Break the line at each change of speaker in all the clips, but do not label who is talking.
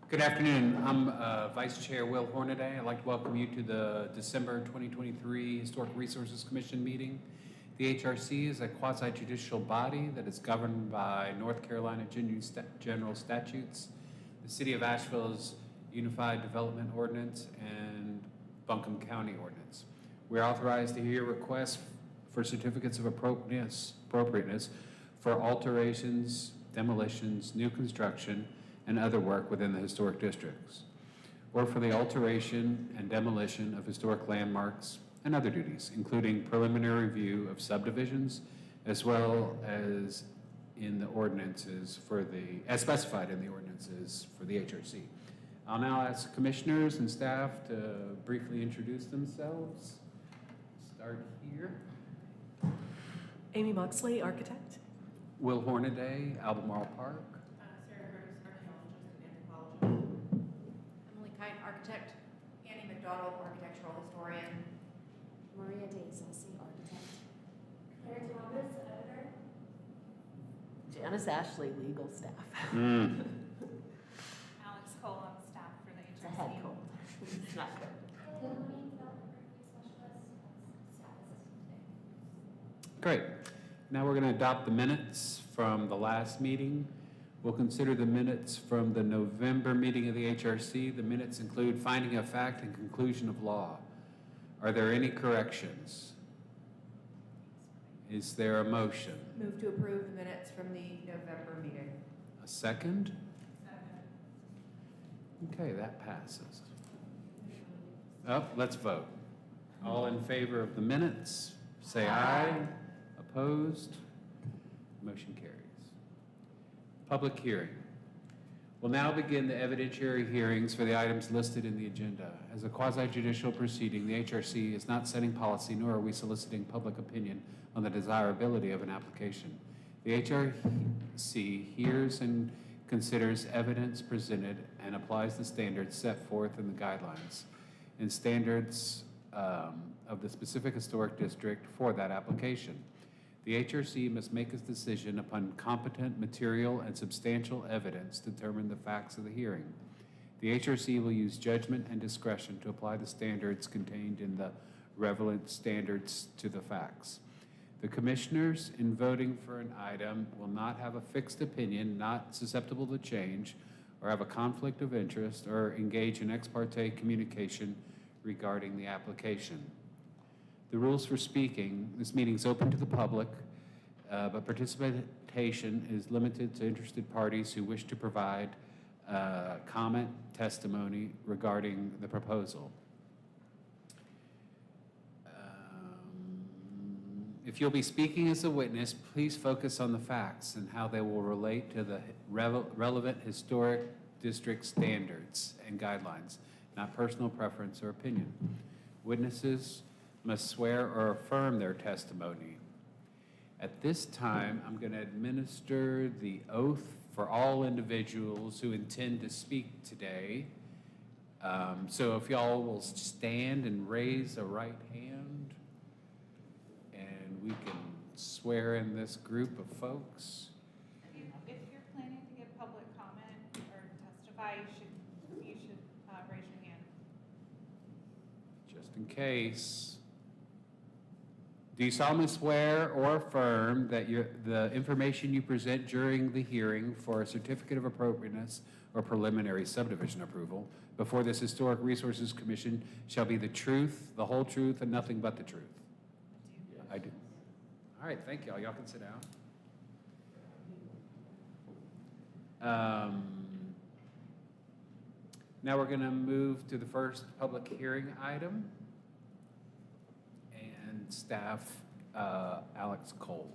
Good afternoon. I'm Vice Chair Will Hornaday. I'd like to welcome you to the December 2023 Historic Resources Commission meeting. The HRC is a quasi-judicial body that is governed by North Carolina general statutes, the City of Asheville's Unified Development Ordinance, and Buncombe County Ordinance. We're authorized to hear requests for certificates of appropriateness for alterations, demolitions, new construction, and other work within the historic districts, or for the alteration and demolition of historic landmarks and other duties, including preliminary review of subdivisions, as well as in the ordinances as specified in the ordinances for the HRC. I'll now ask commissioners and staff to briefly introduce themselves. Start here.
Amy Moxley, architect.
Will Hornaday, Albemarle Park.
Emily Kite, architect. Annie McDonald, architectural historian.
Maria DeSassi, architect. Claire Thomas, editor.
Janice Ashley, legal staff.
Alex Cole on staff for the
It's a
HRC.
head cold. It's not good.
Development specialist, staff assistant today.
Great. Now we're going to adopt the minutes from the last meeting. We'll consider the minutes from the November meeting of the HRC. The minutes include finding of fact and conclusion of law. Are there any corrections? Is there a motion?
Move to approve the minutes from the November meeting.
A second? Okay, that passes. Oh, let's vote. All in favor of the minutes, say aye. Opposed? Motion carries. Public hearing. We'll now begin the evidentiary hearings for the items listed in the agenda. As a quasi-judicial proceeding, the HRC is not setting policy, nor are we soliciting public opinion on the desirability of an application. The HRC hears and considers evidence presented and applies the standards set forth in the guidelines and standards of the specific historic district for that application. The HRC must make its decision upon competent material and substantial evidence to determine the facts of the hearing. The HRC will use judgment and discretion to apply the standards contained in the relevant standards to the facts. The commissioners, in voting for an item, will not have a fixed opinion, not susceptible to change, or have a conflict of interest, or engage in ex parte communication regarding the application. The rules for speaking: this meeting is open to the public, but participation is limited to interested parties who wish to provide comment, testimony regarding the proposal. If you'll be speaking as a witness, please focus on the facts and how they will relate to the relevant historic district standards and guidelines, not personal preference or opinion. Witnesses must swear or affirm their testimony. At this time, I'm going to administer the oath for all individuals who intend to speak today. So if y'all will stand and raise a right hand, and we can swear in this group of folks.
If you're planning to give public comment or testify, you should raise your hand.
Just in case. Do you solemnly swear or affirm that the information you present during the hearing for a certificate of appropriateness or preliminary subdivision approval before this Historic Resources Commission shall be the truth, the whole truth, and nothing but the truth? I do. All right, thank y'all. Y'all can sit down. Now we're going to move to the first public hearing item. And staff, Alex Cole.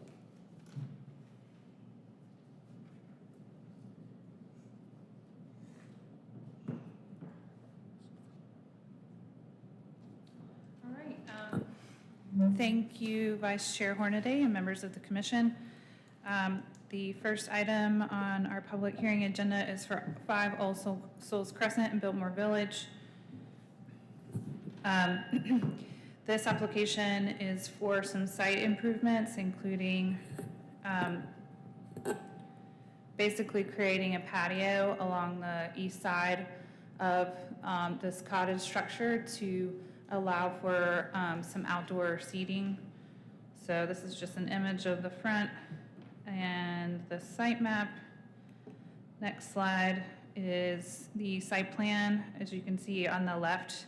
All right. Thank you, Vice Chair Hornaday and members of the Commission. The first item on our public hearing agenda is for 5 All Souls Crescent in Biltmore Village. This application is for some site improvements, including basically creating a patio along the east side of this cottage structure to allow for some outdoor seating. So this is just an image of the front and the site map. Next slide is the site plan. As you can see on the left,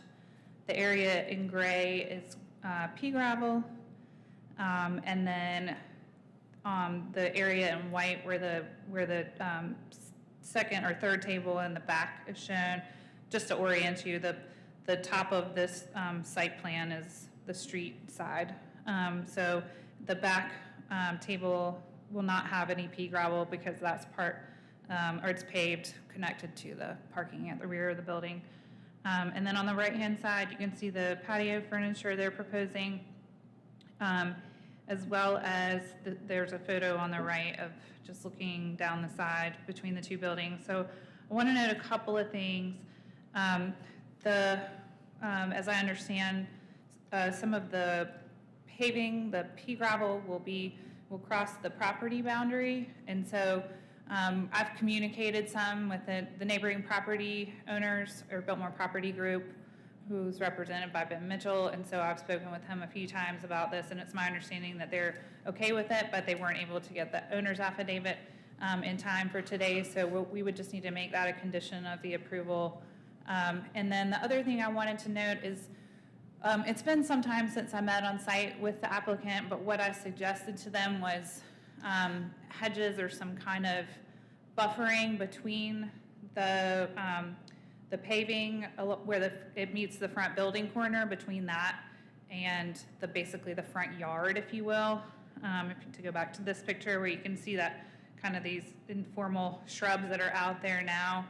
the area in gray is pea gravel, and then the area in white where the second or third table in the back is shown. Just to orient you, the top of this site plan is the street side. So the back table will not have any pea gravel because that's part, or it's paved, connected to the parking at the rear of the building. And then on the right-hand side, you can see the patio furniture they're proposing, as well as there's a photo on the right of just looking down the side between the two buildings. So I want to note a couple of things. As I understand, some of the paving, the pea gravel will cross the property boundary, and so I've communicated some with the neighboring property owners or Biltmore Property Group, who's represented by Ben Mitchell, and so I've spoken with him a few times about this, and it's my understanding that they're okay with it, but they weren't able to get the owner's affidavit in time for today, so we would just need to make that a condition of the approval. And then the other thing I wanted to note is it's been some time since I met on site with the applicant, but what I suggested to them was hedges or some kind of buffering between the paving where it meets the front building corner, between that and basically the front yard, if you will. To go back to this picture where you can see that kind of these informal shrubs that are out there now.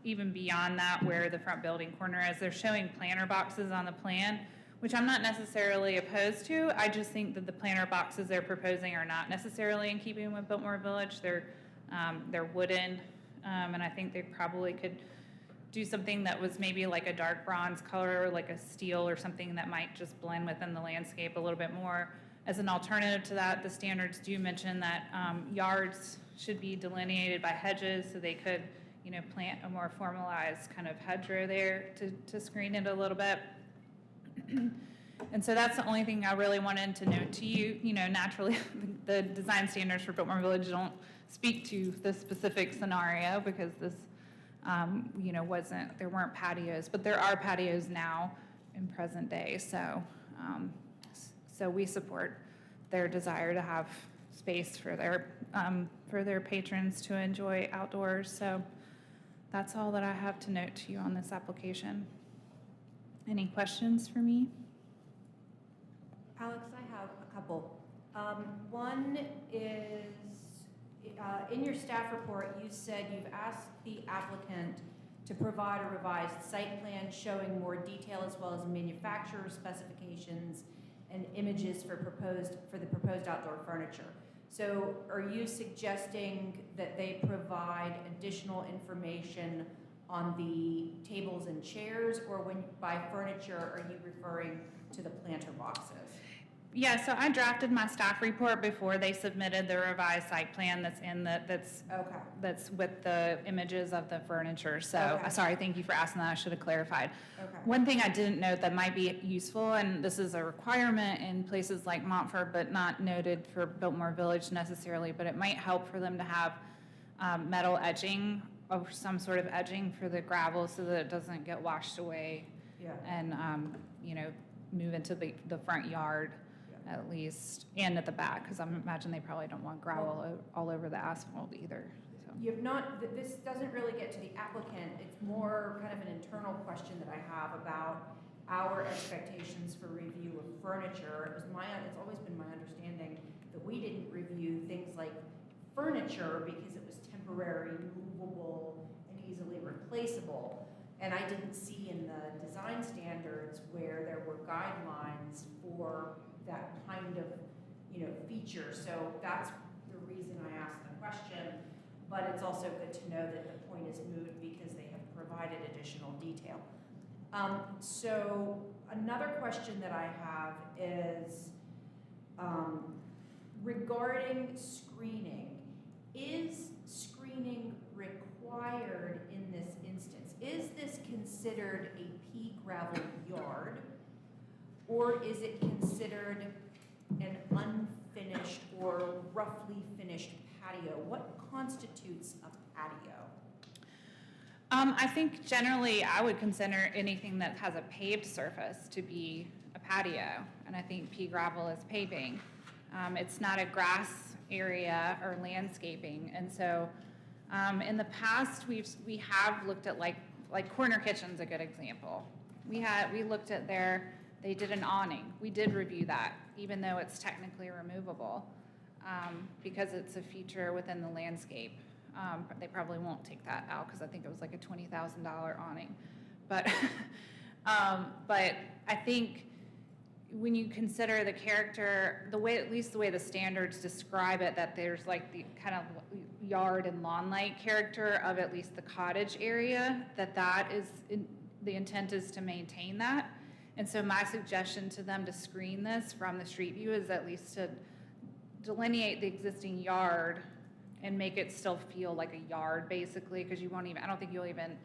Even beyond that, where the front building corner is, they're showing planter boxes on the plan, which I'm not necessarily opposed to. I just think that the planter boxes they're proposing are not necessarily in keeping with Biltmore Village. They're wooden, and I think they probably could do something that was maybe like a dark bronze color, like a steel or something that might just blend within the landscape a little bit more. As an alternative to that, the standards do mention that yards should be delineated by hedges, so they could plant a more formalized kind of hedgerow there to screen it a little bit. And so that's the only thing I really wanted to note to you. Naturally, the design standards for Biltmore Village don't speak to this specific scenario because this, there weren't patios, but there are patios now in present day. So we support their desire to have space for their patrons to enjoy outdoors. So that's all that I have to note to you on this application. Any questions for me?
Alex, I have a couple. One is, in your staff report, you said you've asked the applicant to provide a revised site plan showing more detail as well as manufacturer specifications and images for the proposed outdoor furniture. So are you suggesting that they provide additional information on the tables and chairs, or when by furniture, are you referring to the planter boxes?
Yeah, so I drafted my staff report before they submitted the revised site plan that's with the images of the furniture. So,
Okay.
Sorry, thank you for asking that. I should have clarified.
Okay.
One thing I didn't note that might be useful, and this is a requirement in places like Montford, but not noted for Biltmore Village necessarily, but it might help for them to have metal edging or some sort of edging for the gravel so that it doesn't get washed away and, move into the front yard. At least, and at the back, because I imagine they probably don't want gravel all over the asphalt either. So.
You've not, this doesn't really get to the applicant. It's more kind of an internal question that I have about our expectations for review of furniture. It's always been my understanding that we didn't review things like furniture because it was temporary, movable, and easily replaceable. And I didn't see in the design standards where there were guidelines for that kind of, feature. So that's the reason I asked the question. But it's also good to know that the point is moot because they have provided additional detail. So another question that I have is regarding screening. Is screening required in this instance? Is this considered a pea gravel yard? Or is it considered an unfinished or roughly finished patio? What constitutes a patio?
I think generally I would consider anything that has a paved surface to be a patio, and I think pea gravel is paving. It's not a grass area or landscaping, and so in the past we have looked at like Corner Kitchen's a good example. We looked at they did an awning. We did review that, even though it's technically removable, because it's a feature within the landscape. They probably won't take that out because I think it was like a $20,000 awning. But, but I think when you consider the character, at least the way the standards describe it, that there's like the kind of yard and lawn-like character of at least the cottage area, that is, the intent is to maintain that. And so my suggestion to them to screen this from the street view is at least to delineate the existing yard and make it still feel like a yard, basically, because I don't think you'll even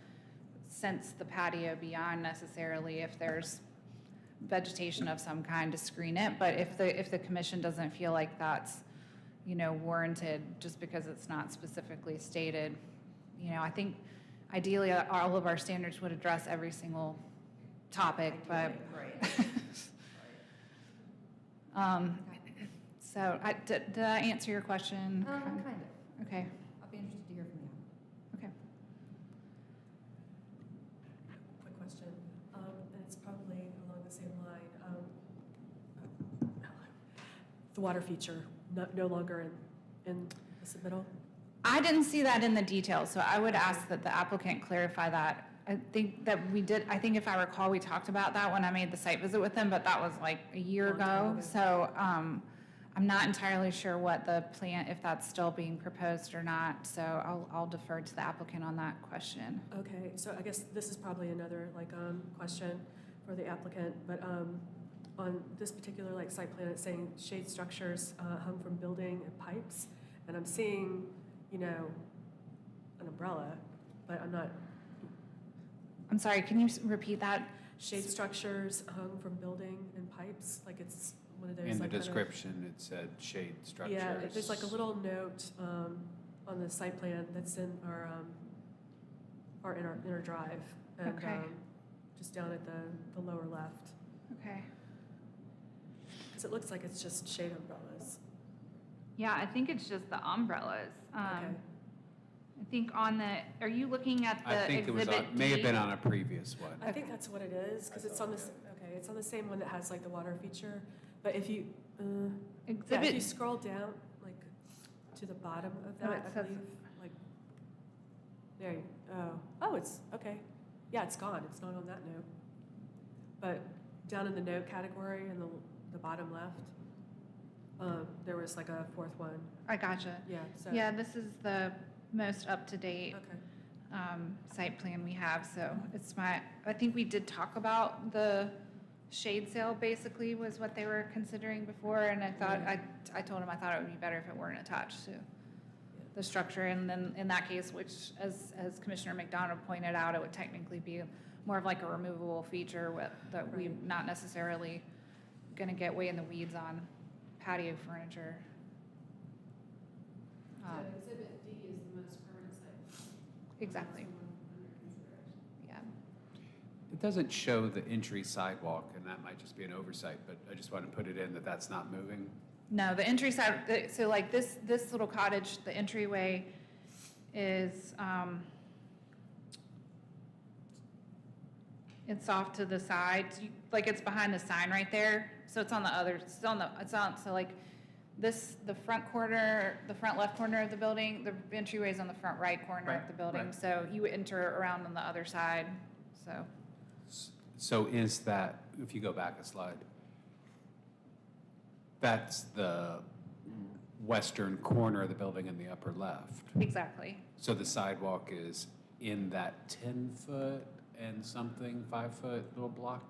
sense the patio beyond necessarily if there's vegetation of some kind to screen it. But if the commission doesn't feel like that's, warranted just because it's not specifically stated, I think ideally all of our standards would address every single topic, but.
Right.
So did I answer your question?
Kind of.
Okay.
I'll be interested to hear from you.
Okay.
Quick question, and it's probably along the same line. The water feature, no longer in the submittal?
I didn't see that in the details, so I would ask that the applicant clarify that. I think if I recall, we talked about that when I made the site visit with them, but that was like a year
Long time
ago.
ago.
So I'm not entirely sure what the plan, if that's still being proposed or not. So I'll defer to the applicant on that question.
Okay, so I guess this is probably another question for the applicant, but on this particular site plan, it's saying shade structures hung from building and pipes, and I'm seeing, an umbrella, but I'm not.
I'm sorry, can you repeat that?
Shade structures hung from building and pipes, like it's one of those.
In the
kind of-
description, it said shade structures.
Yeah, there's like a little note on the site plan that's in our inner drive, and
Okay.
just down at the lower left,
Okay.
because it looks like it's just shade umbrellas.
Yeah, I think it's just the umbrellas.
Okay.
I think are you looking at the
I think it was
exhibit
may have
D?
been on a previous one.
I think that's what it is, because it's on this. Okay, it's on the same one that has the water feature, but if you if you
Exhibit,
scroll down to the bottom of
Oh,
that,
it
I
says-
believe, there you, oh, it's, okay. Yeah, it's gone, it's not on that note. But down in the note category in the bottom left, there was a fourth one,
I gotcha.
yeah, so.
Yeah, this is the most up-to-date
Okay,
site plan we have, so I think we did talk about the shade sail basically was what they were considering before, and I thought,
Yeah.
I told them I thought it would be better if it weren't attached to the structure, and then in that case, which as Commissioner McDonald pointed out, it would technically be more of like a removable feature that we're
Right.
not necessarily gonna get way in the weeds on patio furniture.
Exhibit D is the most current site.
Exactly,
That's the one under consideration.
yeah.
It doesn't show the entry sidewalk, and that might just be an oversight, but I just want to put it in that that's not moving.
No, the entry side, so like this little cottage, the entryway is, it's off to the side, like it's behind the sign right there. So it's on the other, so like this, the front corner, the front left corner of the building, the entryway is on the front right corner of
Right,
the building.
right.
So you would enter around on the other side, so.
So is that, if you go back a slide, that's the western corner of the building in the upper left.
Exactly.
So the sidewalk is in that 10-foot and something, 5-foot little block?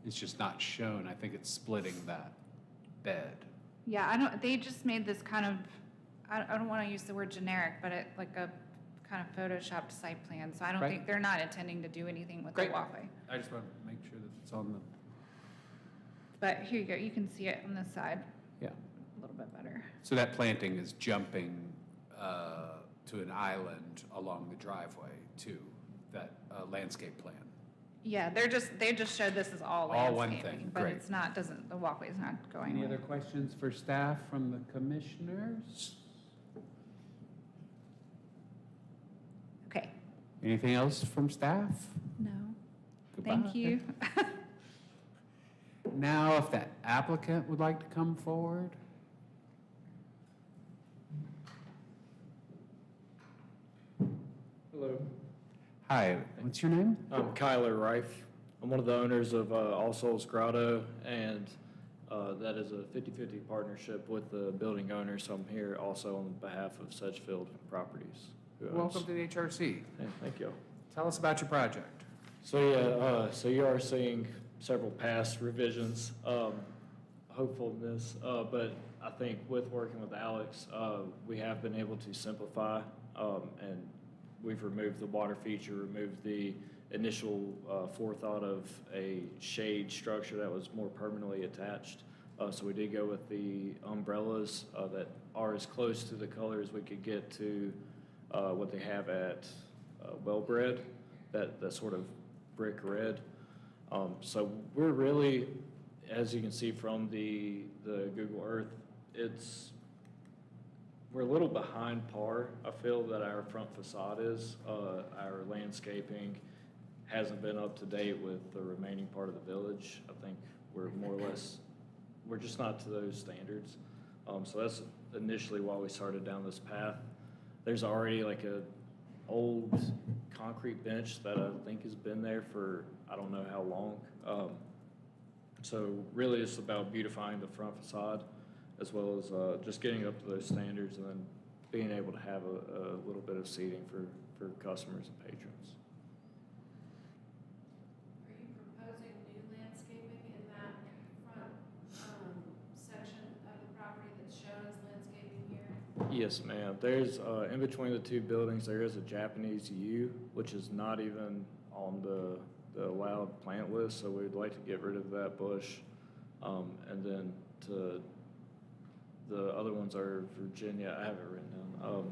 It's just not shown. I think it's splitting that bed.
Yeah, they just made this kind of, I don't want to use the word generic, but like a kind of photoshopped site plan. So I don't
Right.
think, they're not intending to do anything with the
Great.
walkway.
I just want to make sure that it's on the,
But here you go, you can see it on this side
yeah.
a little bit better.
So that planting is jumping to an island along the driveway to that landscape plan.
Yeah, they just showed this is all
All one
landscaping.
thing,
But
great.
it's not, the walkway's not going
Any
away.
other questions for staff from the commissioners?
Okay,
Anything else from staff?
no,
Goodbye.
thank you.
Now, if the applicant would like to come forward?
Hello,
Hi, what's your name?
I'm Kyler Reif. I'm one of the owners of All Souls Grotto, and that is a 50-50 partnership with the building owner, so I'm here also on behalf of Sedgefield Properties. who owns-
Welcome to the HRC.
Yeah, thank you.
Tell us about your project.
So yeah, so you are seeing several past revisions, hopefulness, but I think with working with Alex, we have been able to simplify, and we've removed the water feature, removed the initial forethought of a shade structure that was more permanently attached. So we did go with the umbrellas that are as close to the color as we could get to what they have at Wellbred, that sort of brick red. So we're really, as you can see from the Google Earth, we're a little behind par. I feel that our front facade is. Our landscaping hasn't been up to date with the remaining part of the village. I think we're more or less, we're just not to those standards. So that's initially why we started down this path. There's already like a old concrete bench that I think has been there for I don't know how long. So really it's about beautifying the front facade as well as just getting up to those standards and then being able to have a little bit of seating for customers and patrons.
Are you proposing new landscaping in that front, section of the property that's shown as landscaping here?
Yes, ma'am. There's, in between the two buildings, there is a Japanese yew, which is not even on the allowed plant list, so we'd like to get rid of that bush. And then the other ones are Virginia, I have it written down.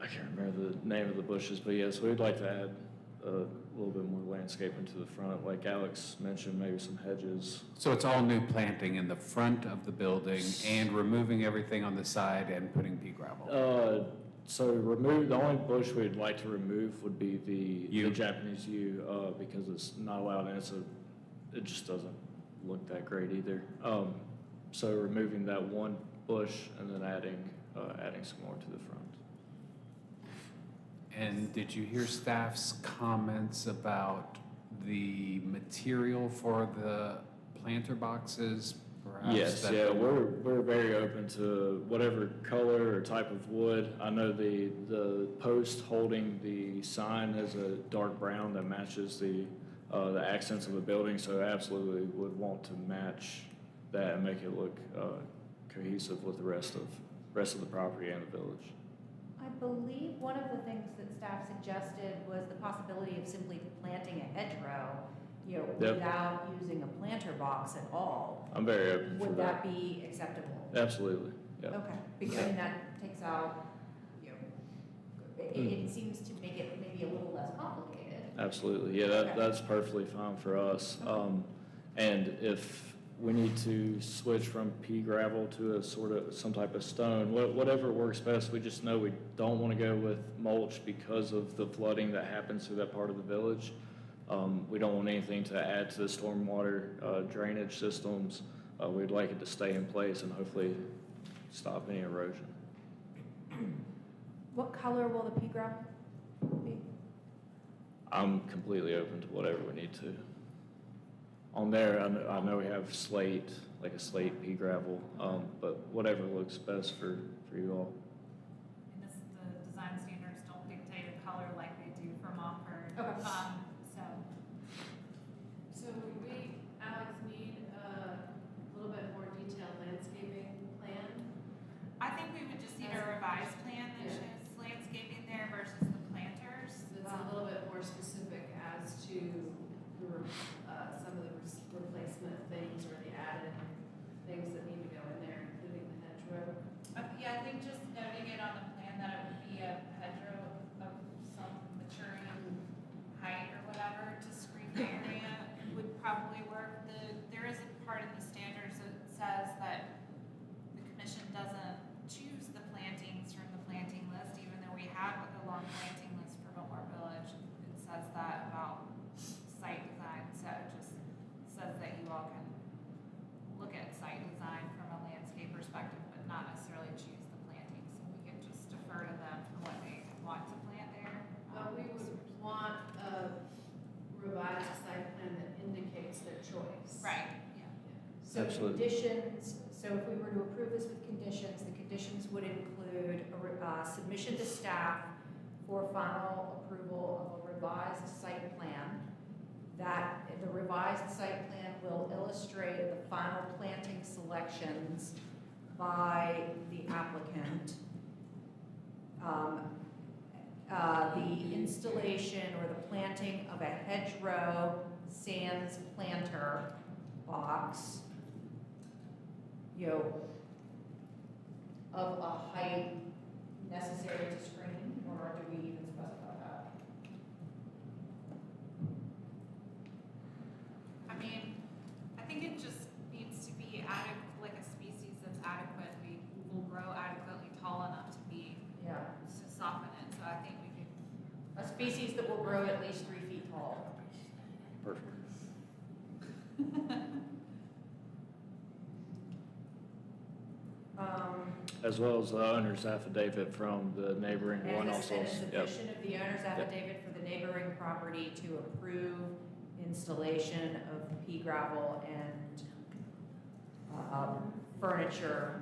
I can't remember the name of the bushes, but yes, we'd like to add a little bit more landscaping to the front, like Alex mentioned, maybe some hedges.
So it's all new planting in the front of the building and removing everything on the side and putting pea gravel?
So the only bush we'd like to remove would be the
Yew.
Japanese yew, because it's not allowed and it just doesn't look that great either. So removing that one bush and then adding some more to the front.
And did you hear staff's comments about the material for the planter boxes? Perhaps
Yes,
that
yeah,
the-
we're very open to whatever color or type of wood. I know the post holding the sign is a dark brown that matches the accents of the building, so absolutely would want to match that and make it look cohesive with the rest of the property and the village.
I believe one of the things that staff suggested was the possibility of simply planting a hedgerow,
Yep.
without using a planter box at all.
I'm very open for
Would
that.
that be acceptable?
Absolutely, yeah.
Okay, because I mean, that takes out, it seems to make it maybe a little less complicated.
Absolutely, yeah,
Okay.
that's perfectly fine for us.
Okay.
And if we need to switch from pea gravel to a sort of, some type of stone, whatever works best, we just know we don't want to go with mulch because of the flooding that happens through that part of the village. We don't want anything to add to the stormwater drainage systems. We'd like it to stay in place and hopefully stop any erosion.
What color will the pea gravel be?
I'm completely open to whatever we need to. On there, I know we have slate, like a slate pea gravel, but whatever looks best for you all.
And the design standards don't dictate a color like they do for Montford.
Okay.
So we, Alex, need a little bit more
think we would just need a revised plan that
Yeah.
shows landscaping there versus the planters.
It's a little bit more specific as to some of the replacement things or the added things that need to go in there, including the hedgerow.
Yeah, I think just noting it on the plan that it would be a hedgerow of some maturing height or whatever to screen the area would probably work. There is a part in the standards that says that the commission doesn't choose the plantings from the planting list, even though we have a long planting list for Biltmore Village. It says that about site design, so it just says that you all can look at site design from a landscape perspective, but not necessarily choose the plantings. So we can just defer to them for what they want to plant there.
We would want a revised site plan that indicates their choice.
Right, yeah.
So
Absolutely.
conditions, so if we were to approve this with conditions, the conditions would include submission to staff for final approval of a revised site plan. That the revised site plan will illustrate the final planting selections by the applicant. The installation or the planting of a hedgerow sans planter box, of a height necessary to screen, or do we even specify that?
I mean, I think it just needs to be like a species that's adequate, will grow adequately tall enough to
Yeah,
soften it, so I think we could.
a species that will grow at least 3 feet tall.
Perfect. As well as the owner's affidavit from the neighboring one
And a
also. Yep.
submission of the owner's affidavit for the neighboring property to approve installation of pea gravel and furniture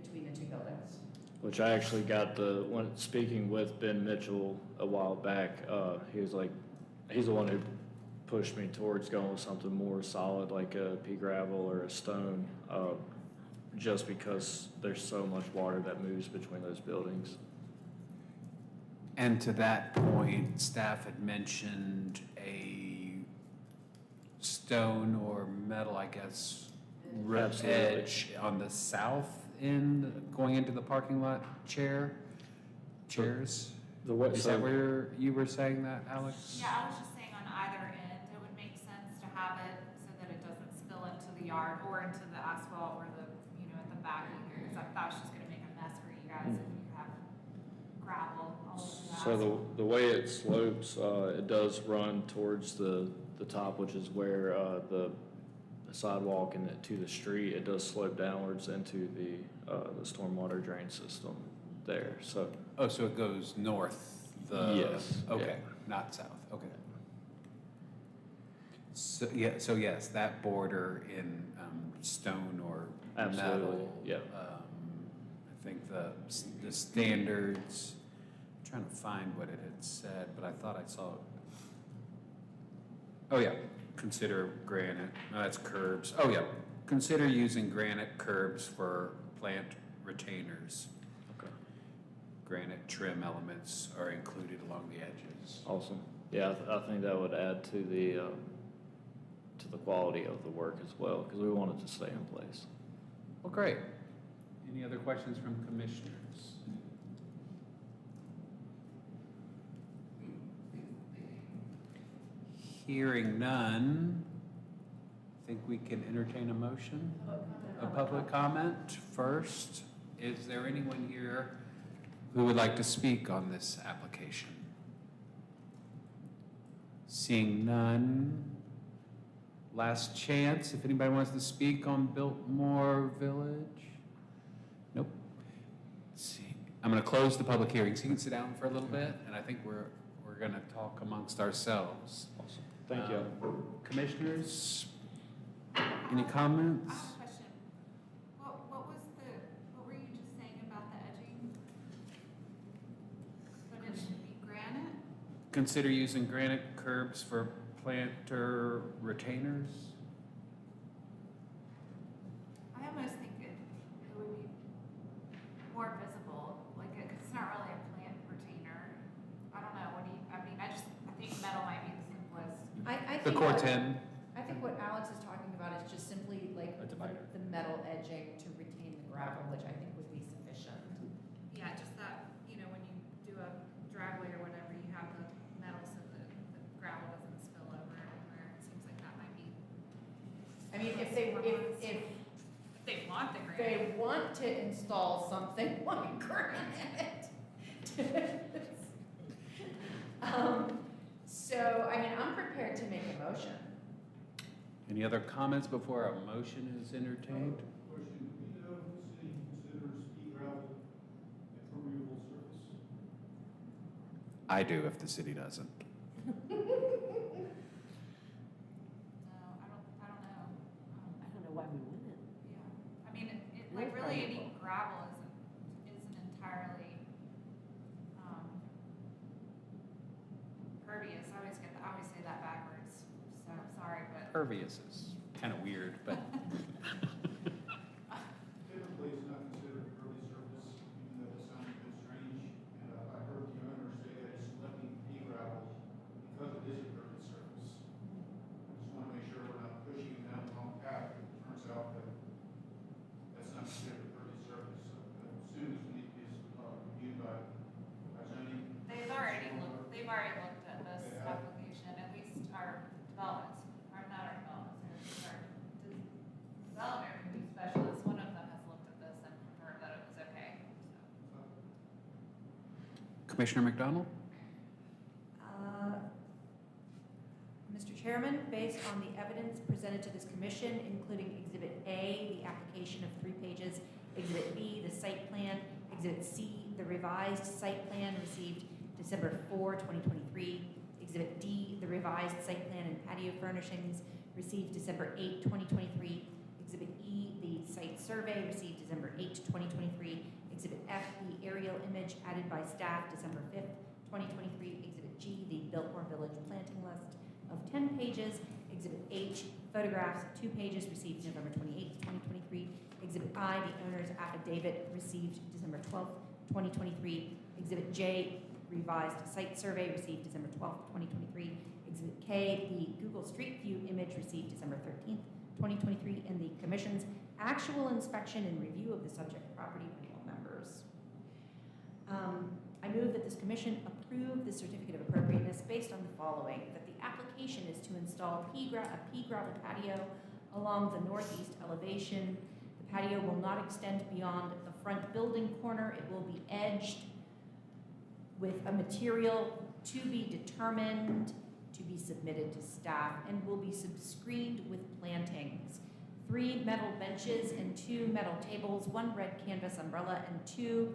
between the two buildings.
Which I actually got when speaking with Ben Mitchell a while back, he was like, he's the one who pushed me towards going with something more solid like a pea gravel or a stone, just because there's so much water that moves between those buildings.
And to that point, staff had mentioned a stone or metal, I guess,
Absolutely.
edge on the south end, going into the parking lot chairs?
The what,
Is that where you were saying that, Alex?
Yeah, I was just saying on either end, it would make sense to have it so that it doesn't spill into the yard or into the asphalt or at the back here, because I thought it was just gonna make a mess for you guys if you have gravel all over the asphalt.
So the way it slopes, it does run towards the top, which is where the sidewalk and to the street, it does slope downwards into the stormwater drain system there, so.
Oh, so it goes north,
Yes,
okay,
yeah.
not south, okay. So yes, that border in stone or
Absolutely,
metal.
yeah.
I think the standards, I'm trying to find what it had said, but I thought I saw it. Oh, yeah, consider granite, no, that's curbs. Oh, yeah, consider using granite curbs for plant retainers.
Okay.
Granite trim elements are included along the edges.
Awesome. Yeah, I think that would add to the quality of the work as well, because we want it to stay in place.
Well, great. Any other questions from commissioners? Hearing none, I think we can entertain a motion. A public comment first. Is there anyone here who would like to speak on this application? Seeing none, last chance, if anybody wants to speak on Biltmore Village? Nope. Let's see. I'm going to close the public hearing, so you can sit down for a little bit, and I think we're going to talk amongst ourselves.
Awesome. Thank you.
Commissioners, any comments?
I have a question. What were you just saying about the edging? But it should be granite?
Consider using granite curbs for planter retainers?
I almost think it would be more
The
think
core
what-
10,
I think what Alex is talking about is just simply like
A divider.
the metal edging to retain the gravel, which I think would be sufficient.
Yeah, just that, when you do a driveway or whatever, you have the metal so that the gravel doesn't spill over everywhere. It seems like that might be.
I mean, if they
want the
they want to install something, why grant it? So, I mean, I'm prepared to make a motion.
any other comments before a motion is entertained?
Question, do we know if the city considers pea gravel a permeable surface?
I do if the city doesn't.
No, I don't know.
I don't know why we wouldn't.
Yeah, I mean,
Like
really
permeable.
any gravel isn't entirely, pervious. I always say that backwards, so I'm sorry, but.
Pervious is kind of weird, but
Typically, it's not considered a pervious surface, even though it sounds a bit strange. And I heard the owner say that he's selecting pea gravel because it is a pervious surface. I just want to make sure we're not pushing him down the wrong path. It turns out that that's not considered a pervious surface. So I assume this need to be reviewed by zoning.
They've already looked at this
Okay,
application, at least our developments, or not our developments, our development review specialists, one of them has looked at this and confirmed that it was okay, so.
Commissioner McDonald?
Mr. Chairman, based on the evidence presented to this commission, including Exhibit A, the application of 3 pages, Exhibit B, the site plan, Exhibit C, the revised site plan received December 4, 2023, Exhibit D, the revised site plan and patio furnishings received December 8, 2023, Exhibit E, the site survey received December 8, 2023, Exhibit F, the aerial image added by staff December 5th, 2023, Exhibit G, the Biltmore Village planting list of 10 pages, Exhibit H, photographs of 2 pages received November 28th, 2023, Exhibit I, the owner's affidavit received December 12th, 2023, Exhibit J, revised site survey received December 12th, 2023, Exhibit K, the Google Street View image received December 13th, 2023, and the Commission's actual inspection and review of the subject property by all members. I move that this Commission approve the certificate of appropriateness based on the following: that the application is to install a pea gravel patio along the northeast elevation. The patio will not extend beyond the front building corner. It will be edged with a material to be determined, to be submitted to staff, and will be subscreened with plantings. 3 metal benches and 2 metal tables, 1 red canvas umbrella, and 2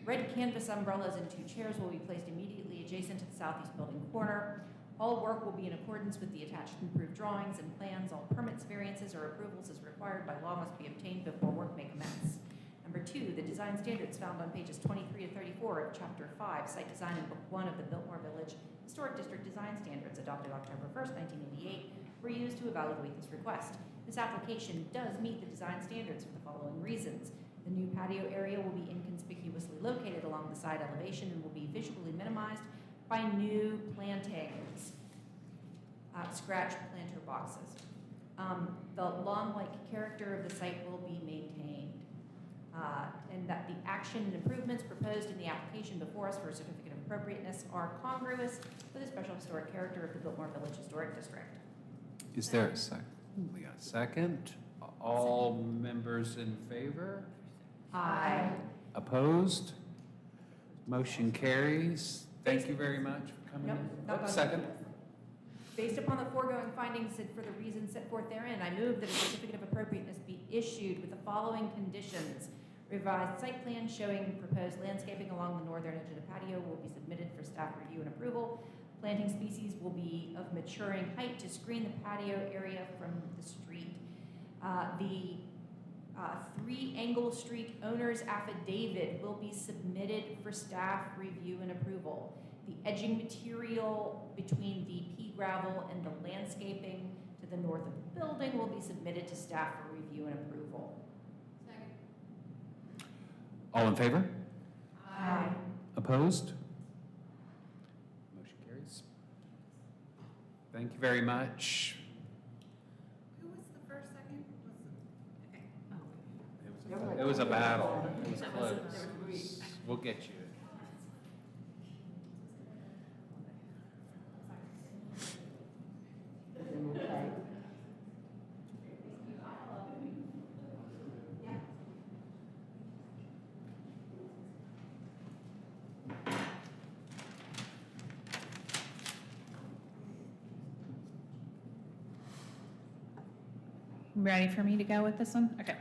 red canvas umbrellas and 2 chairs will be placed immediately adjacent to the southeast building corner. All work will be in accordance with the attached and approved drawings and plans. All permits, variances, or approvals as required by law must be obtained before work may commence. Number 2, the design standards found on pages 23 to 34 of Chapter 5, Site Design in Book 1 of the Biltmore Village Historic District Design Standards, adopted October 1st, 1988, were used to evaluate this request. This application does meet the design standards for the following reasons. The new patio area will be inconspicuously located along the side elevation and will be visually minimized by new plantings, scratch planter boxes. The lawn-like character of the site will be maintained, and that the action and improvements proposed in the application before us for a certificate of appropriateness are congruous with the special historic character of the Biltmore Village Historic District.
Is there a second? We got a second. All members in favor?
Aye.
Opposed? Motion carries. Thank you very much for coming
Nope,
in.
not
Oh,
voting.
second.
Based upon the foregoing findings and for the reasons set forth therein, I move that a certificate of appropriateness be issued with the following conditions. Revised site plan showing proposed landscaping along the northern edge of the patio will be submitted for staff review and approval. Planting species will be of maturing height to screen the patio area from the street. The 3 Angle Street owner's affidavit will be submitted for staff review and approval. The edging material between the pea gravel and the landscaping to the north of the building will be submitted to staff for review and approval.
Second.
All in favor?
Aye.
Opposed? Motion carries. Thank you very much.
Who was the first, second? Okay.
It was a battle. It was
That
close.
was-
We'll get you.
Okay.
Ready for me to go with this one? Okay.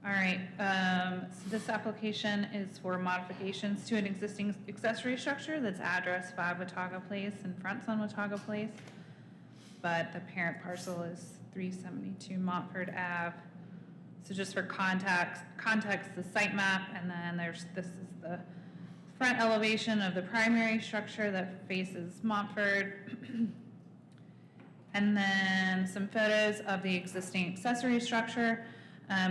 All right, so this application is for modifications to an existing accessory structure that's address 5 Watauga Place and fronts on Watauga Place. But the parent parcel is 372 Montford Ave. So just for context, the site map, and then this is the front elevation of the primary structure that faces Montford. And then some photos of the existing accessory structure.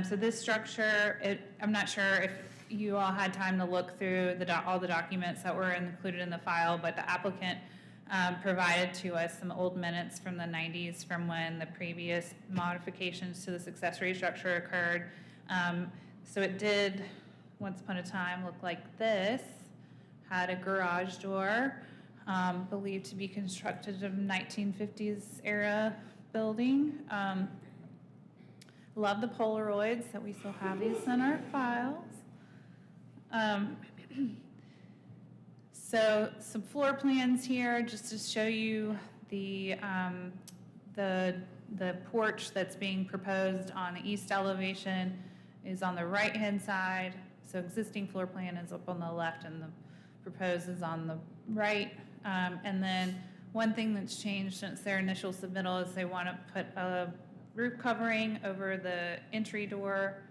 So this structure, I'm not sure if you all had time to look through all the documents that were included in the file, but the applicant provided to us some old minutes from the 90s from when the previous modifications to this accessory structure occurred. So it did, once upon a time, look like this. Had a garage door, believed to be constructed of 1950s era building. Love the Polaroids that we still have these in our files. So some floor plans here just to show you the porch that's being proposed on the east elevation is on the right-hand side. So existing floor plan is up on the left and the proposed is on the right. And then one thing that's changed since their initial submittal is they want to put a roof covering over the entry door.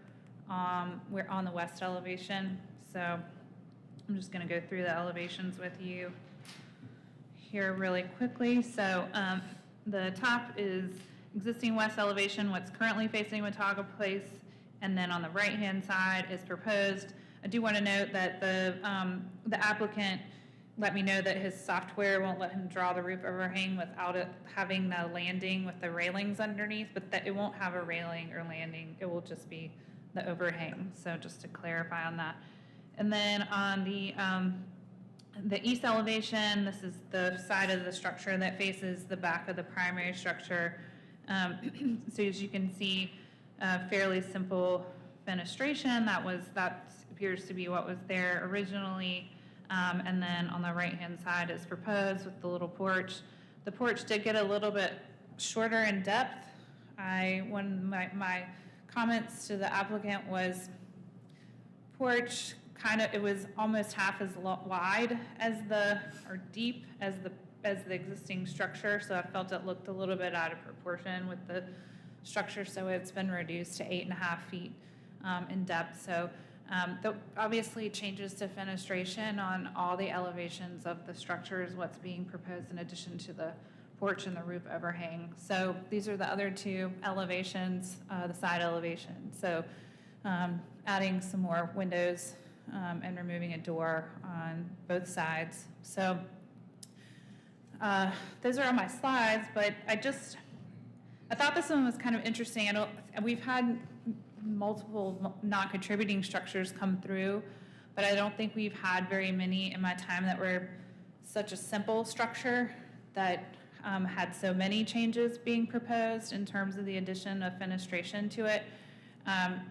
We're on the west elevation. So I'm just going to go through the elevations with you here really quickly. So the top is existing west elevation, what's currently facing Watauga Place, and then on the right-hand side is proposed. I do want to note that the applicant let me know that his software won't let him draw the roof overhang without it having the landing with the railings underneath, but that it won't have a railing or landing. It will just be the overhang. So just to clarify on that. And then on the east elevation, this is the side of the structure that faces the back of the primary structure. So as you can see, fairly simple fenestration. That appears to be what was there originally. And then on the right-hand side is proposed with the little porch. The porch did get a little bit shorter in depth. My comments to the applicant was porch it was almost half as wide as or deep as the existing structure. So I felt it looked a little bit out of proportion with the structure. So it's been reduced to 8.5 feet in depth. So obviously changes to fenestration on all the elevations of the structure is what's being proposed in addition to the porch and the roof overhang. So these are the other two elevations, the side elevation. So adding some more windows and removing a door on both sides. So those are on my slides, but I thought this one was kind of interesting. We've had multiple non-contributing structures come through, but I don't think we've had very many in my time that were such a simple structure that had so many changes being proposed in terms of the addition of fenestration to it.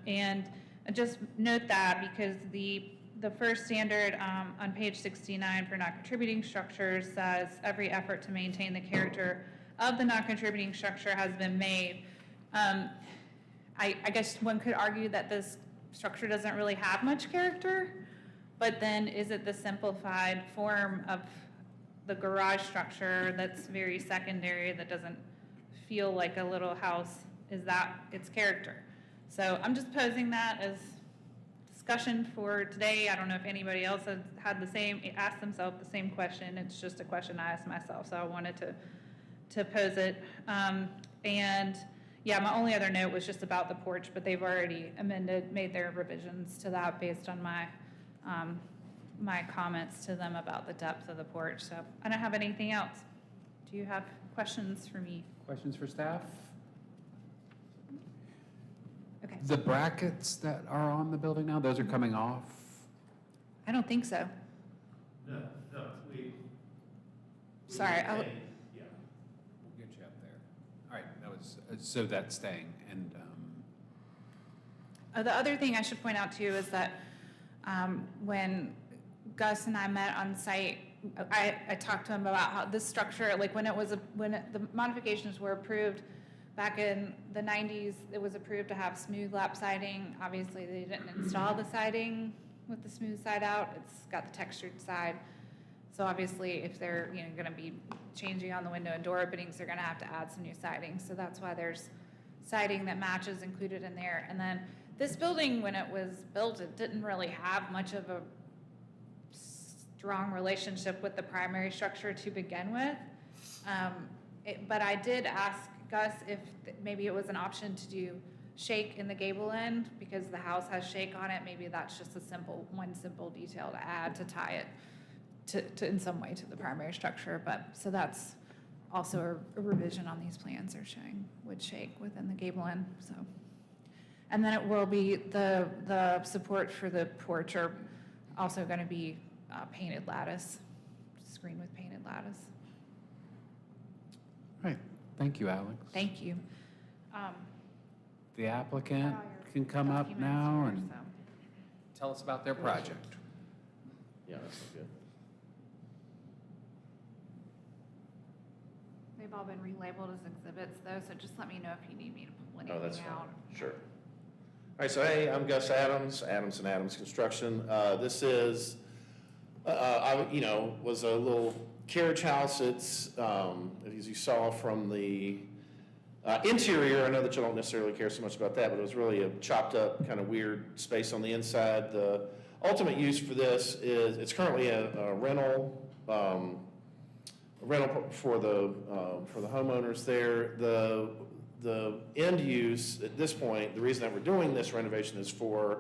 And just note that because the first standard on page 69 for non-contributing structures says every effort to maintain the character of the non-contributing structure has been made. I guess one could argue that this structure doesn't really have much character, but then is it the simplified form of the garage structure that's very secondary, that doesn't feel like a little house? Is that its character? So I'm just posing that as discussion for today. I don't know if anybody else has had asked themselves the same question. It's just a question I asked myself, so I wanted to pose it. And yeah, my only other note was just about the porch, but they've already made their revisions to that based on my my comments to them about the depth of the porch. So I don't have anything else. Do you have questions for me?
Questions for staff?
Okay,
The brackets that are on the building now, those are coming off?
I don't think so.
No, we.
Sorry, I'll-
Yeah.
We'll get you up there. All right, that was, so that's staying, and,
The other thing I should point out too is that when Gus and I met on site, I talked to him about how this structure, like the modifications were approved back in the 90s, it was approved to have smooth lap siding. Obviously, they didn't install the siding with the smooth side out. It's got the textured side. So obviously, if they're going to be changing on the window and door openings, they're going to have to add some new siding. So that's why there's siding that matches included in there. And then this building, when it was built, it didn't really have much of a strong relationship with the primary structure to begin with. But I did ask Gus if maybe it was an option to do shake in the gable end, because the house has shake on it. Maybe that's just one simple detail to add to tie it to in some way to the primary structure. But so that's also a revision on these plans. They're showing wood shake within the gable end. So, and then it will be the support for the porch are also going to be painted lattice, screened with painted lattice.
all right, thank you, Alex.
Thank you.
The applicant
Got all your
can come up
documents
now
here,
and
so.
tell us about their project.
Yeah, that's good.
They've all been relabeled as exhibits though, so just let me know if you need me to pull
Oh, that's
anything
fine,
out.
sure. All right, so hey, I'm Gus Adams, Adams and Adams Construction. This is, was a little carriage house. It's, as you saw from the interior, I know that you don't necessarily care so much about that, but it was really a chopped up, kind of weird space on the inside. The ultimate use for this is, it's currently a rental, for the homeowners there. The end use at this point, the reason that we're doing this renovation is for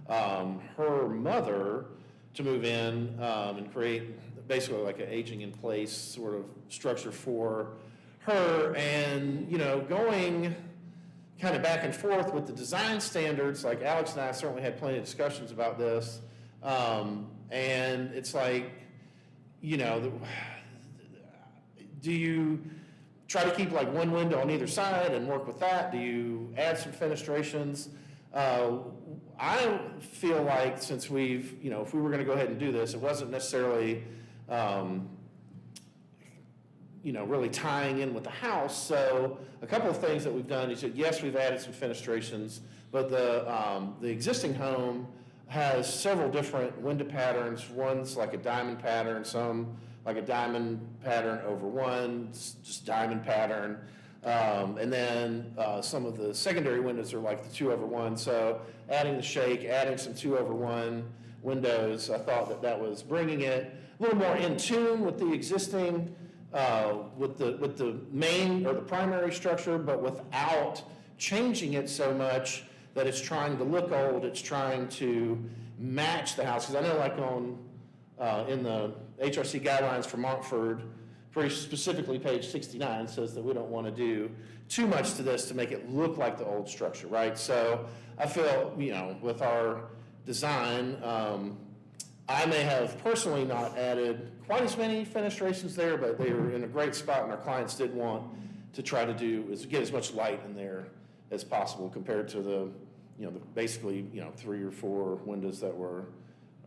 her mother to move in and create basically like an aging in place sort of structure for her. And, going kind of back and forth with the design standards, like Alex and I certainly had plenty of discussions about this. And it's like, do you try to keep like one window on either side and work with that? Do you add some fenestrations? I feel like since we've, if we were going to go ahead and do this, it wasn't necessarily, really tying in with the house. So a couple of things that we've done is that, yes, we've added some fenestrations, but the existing home has several different window patterns. One's like a diamond pattern, some like a diamond pattern over one, just diamond pattern. And then some of the secondary windows are like the 2/1. So adding the shake, adding some 2/1 windows, I thought that was bringing it a little more in tune with the existing, with the main or the primary structure, but without changing it so much that it's trying to look old. It's trying to match the house. Because I know, like in the HRC guidelines for Montford, pretty specifically page 69 says that we don't want to do too much to this to make it look like the old structure, right? So I feel, with our design, I may have personally not added quite as many fenestrations there, but they were in a great spot, and our clients did want to try to get as much light in there as possible compared to the basically 3 or 4 windows that were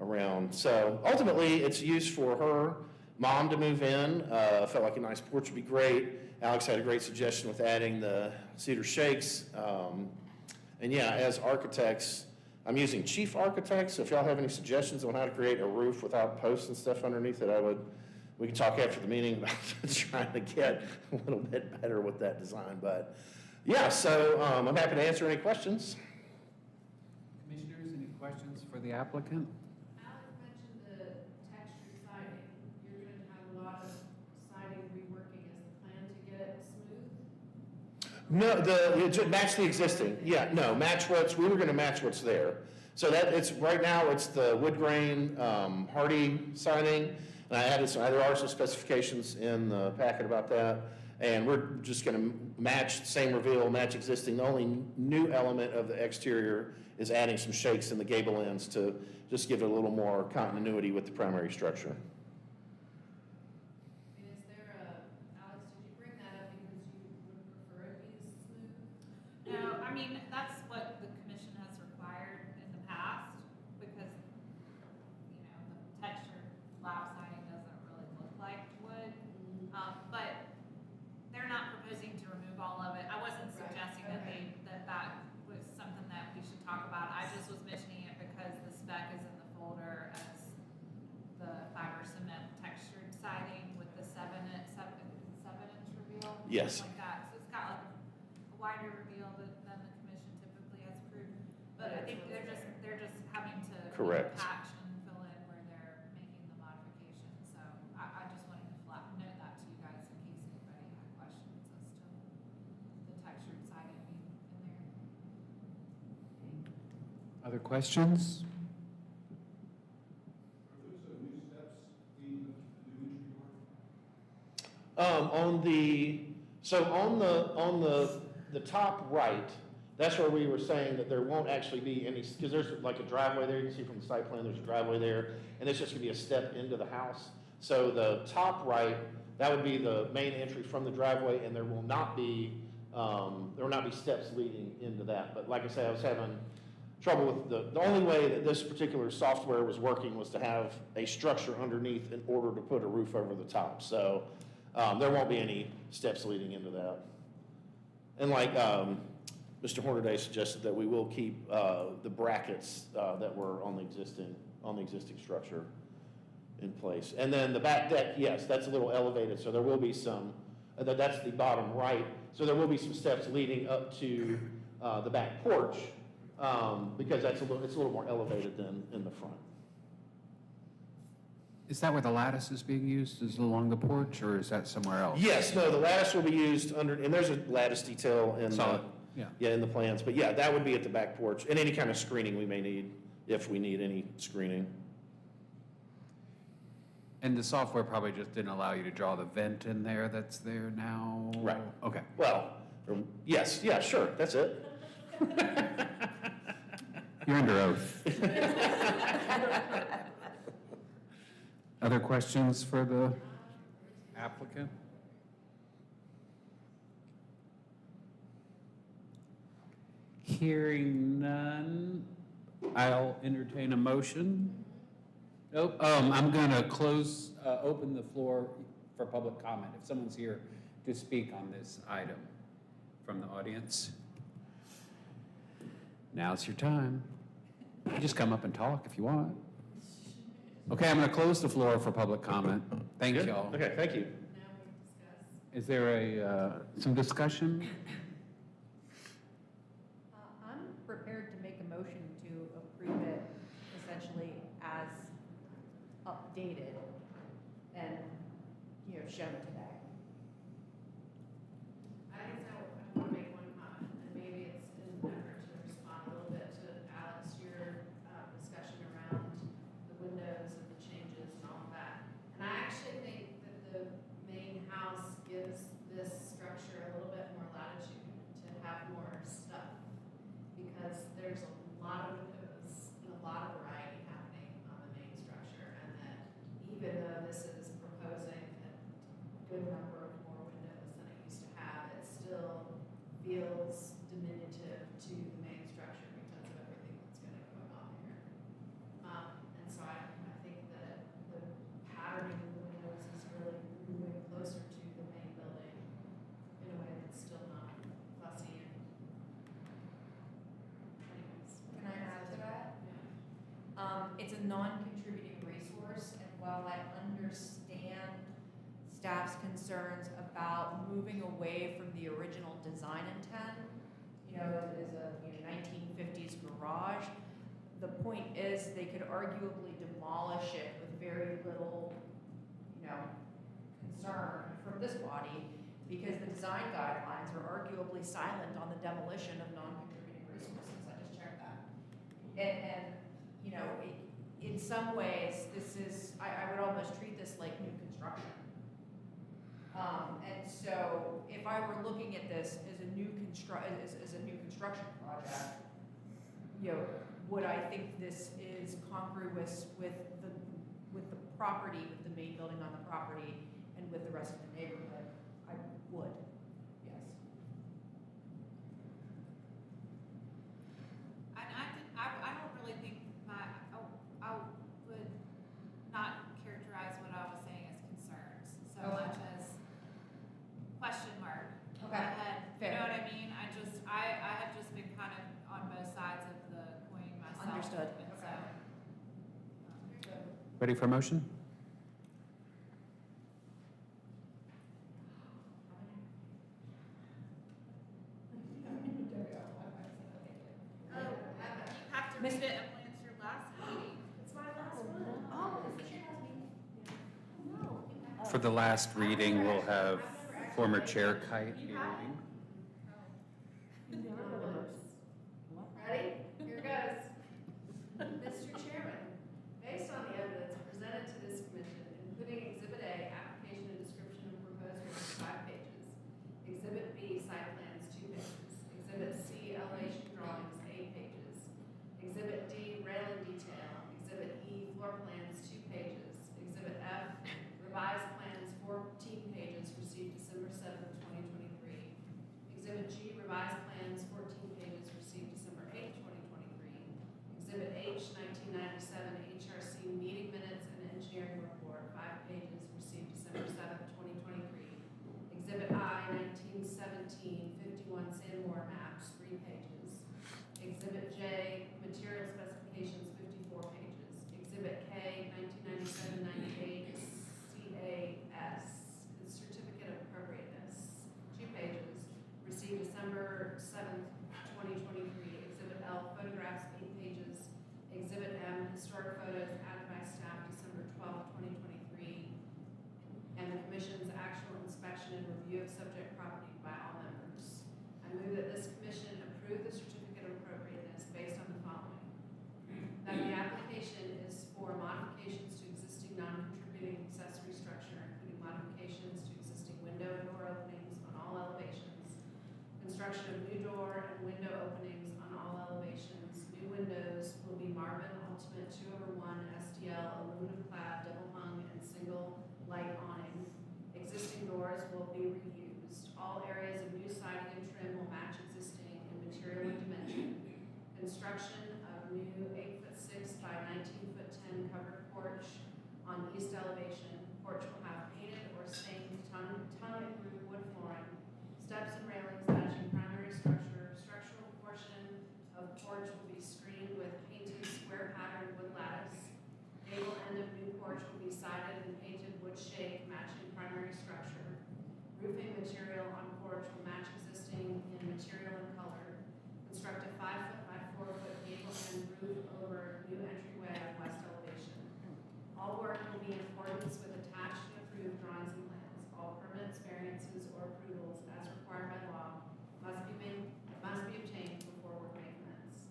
around. So ultimately, it's used for her mom to move in. I felt like a nice porch would be great. Alex had a great suggestion with adding the cedar shakes. And yeah, as architects, I'm using Chief Architects. So if y'all have any suggestions on how to create a roof without posts and stuff underneath it, we can talk after the meeting about trying to get a little bit better with that design. But yeah, so I'm happy to answer any questions.
Commissioners, any questions for the applicant?
Alex mentioned the textured siding. You're going to have a lot of siding reworking as the plan to get it smooth?
No, match the existing. Yeah, no, we were gonna match what's there. So right now, it's the wood grain, hardy siding, and there are some specifications in the packet about that. And we're just gonna match, same reveal, match existing. The only new element of the exterior is adding some shakes in the gable ends to just give it a little more continuity with the primary structure.
And is there Alex, did you bring that up because you would prefer it be smooth?
No, I mean, that's what the commission has required in the past, because, you know, the textured lap siding doesn't really look like wood. But they're not proposing to remove all of it. I wasn't
Right,
suggesting
okay.
that was something that we should talk about. I just was mentioning it because the spec is in the folder as the fiber cement textured siding with the 7-inch reveal.
Yes.
Like that, so it's got like a wider reveal than the commission typically has approved. But I think they're just having to
Correct.
patch and fill in where they're making the modification. So I just wanted to note that to you guys in case anybody had questions as to the textured siding being in there.
Other questions?
Are those new steps leading up to the new entry door?
On the top right, that's where we were saying that there won't actually be any, because there's like a driveway there, you can see from the site plan, there's a driveway there, and it's just gonna be a step into the house. So the top right, that would be the main entry from the driveway, and there will not be steps leading into that. But like I said, I was having trouble with the only way that this particular software was working was to have a structure underneath in order to put a roof over the top. So there won't be any steps leading into that. And like Mr. Hornaday suggested, that we will keep the brackets that were on the existing structure in place. And then the back deck, yes, that's a little elevated, so there will be some, that's the bottom right, so there will be some steps leading up to the back porch, because it's a little more elevated than in the front.
Is that where the lattice is being used, is along the porch, or is that somewhere else?
Yes, no, the lattice will be used under, and there's a lattice detail in
Solid, yeah.
in the plans, but yeah, that would be at the back porch, and any kind of screening we may need, if we need any screening.
And the software probably just didn't allow you to draw the vent in there that's there now?
Right.
Okay.
Well, yes, yeah, sure, that's it.
You're under oath. Other questions for the applicant? Hearing none, I'll entertain a motion. Nope, I'm gonna open the floor for public comment. If someone's here to speak on this item from the audience, now's your time. You just come up and talk if you want. Okay, I'm gonna close the floor for public comment. Thank
Good?
y'all.
Okay, thank you.
Now we discuss.
Is there some discussion?
I'm prepared to make a motion to approve it essentially as updated and, shown today.
I guess I want to make one comment, and maybe it's in an effort to respond a little bit to Alex, your discussion around the windows and the changes and all of that. And I actually think that the main house gives this structure a little bit more latitude to have more stuff, because there's a lot of windows and a lot of variety happening on the main structure, and that even though this is proposing a good number of more windows than it used to have, it still feels diminutive to the main structure because of everything that's going to go on here. And so I think that the patterning of the windows is really moving closer to the main building in a way that's still not fussy and anyways.
Can I add to that?
Yeah.
It's a non-contributing resource, and while I understand staff's concerns about moving away from the original design intent, it is a 1950s garage, the point is they could arguably demolish it with very little, concern from this body, because the design guidelines are arguably silent on the demolition of non-contributing resources. I just checked that. And in some ways, this is, I would almost treat this like new construction. And so if I were looking at this as a new construction project, you know, would I think this is congruous with the property, with the main building on the property and with the rest of the neighborhood? I would, yes.
I don't really think I would not characterize what I was saying as concerns so
Okay.
much as question mark.
Okay.
Ahead. You
Fair.
know what I mean? I have just been kind of on both sides of the coin myself.
Understood.
And so,
Ready for a motion?
you have to read it and when it's your last meeting.
It's my last one. Oh, it's the last meeting. No.
For the last reading, we'll have former Chair Kite be reading.
Ready? Here goes. Mr. Chairman, based on the evidence presented to this commission, including Exhibit A, application and description of proposed work, 5 pages. Exhibit B, site plans, 2 pages. Exhibit C, elevation drawings, 8 pages. Exhibit D, railing detail. Exhibit E, floor plans, 2 pages. Exhibit F, revised plans, 14 pages, received December 7th, 2023. Exhibit G, revised plans, 14 pages, received December 8th, 2023. Exhibit H, 1997 HRC meeting minutes and engineering report, 5 pages, received December 7th, 2023. Exhibit I, 1917 51 Sanmore maps, 3 pages. Exhibit J, material specifications, 54 pages. Exhibit K, 1997-98 CAS, certificate of appropriateness, 2 pages, received December 7th, 2023. Exhibit L, photographs, 8 pages. Exhibit M, historic photos added by staff December 12th, 2023. And the commission's actual inspection and review of subject property by all members. I move that this commission approve the certificate of appropriateness based on the following. That the application is for modifications to existing non-contributing accessory structure, including modifications to existing window and door openings on all elevations, construction of new door and window openings on all elevations. New windows will be Marvin Ultimate 2/1 STL aluminum clad, double hung, and single light awning. Existing doors will be reused. All areas of new siding and trim will match existing in material and dimension. Construction of new 8'6" by 19'10" covered porch on east elevation. Porch will have painted or stained tongue and groove wood flooring. Steps and railings matching primary structure. Structural portion of porch will be screened with painted square pattern wood lattice. Gable end of new porch will be sided and painted wood shake matching primary structure. Roofing material on porch will match existing in material and color. Construct a 5 foot by 4 foot gable end roof over new entryway on west elevation. All work will be in accordance with attached and approved drawings and plans. All permits, variances, or approvals as required by law must be obtained before work may commence.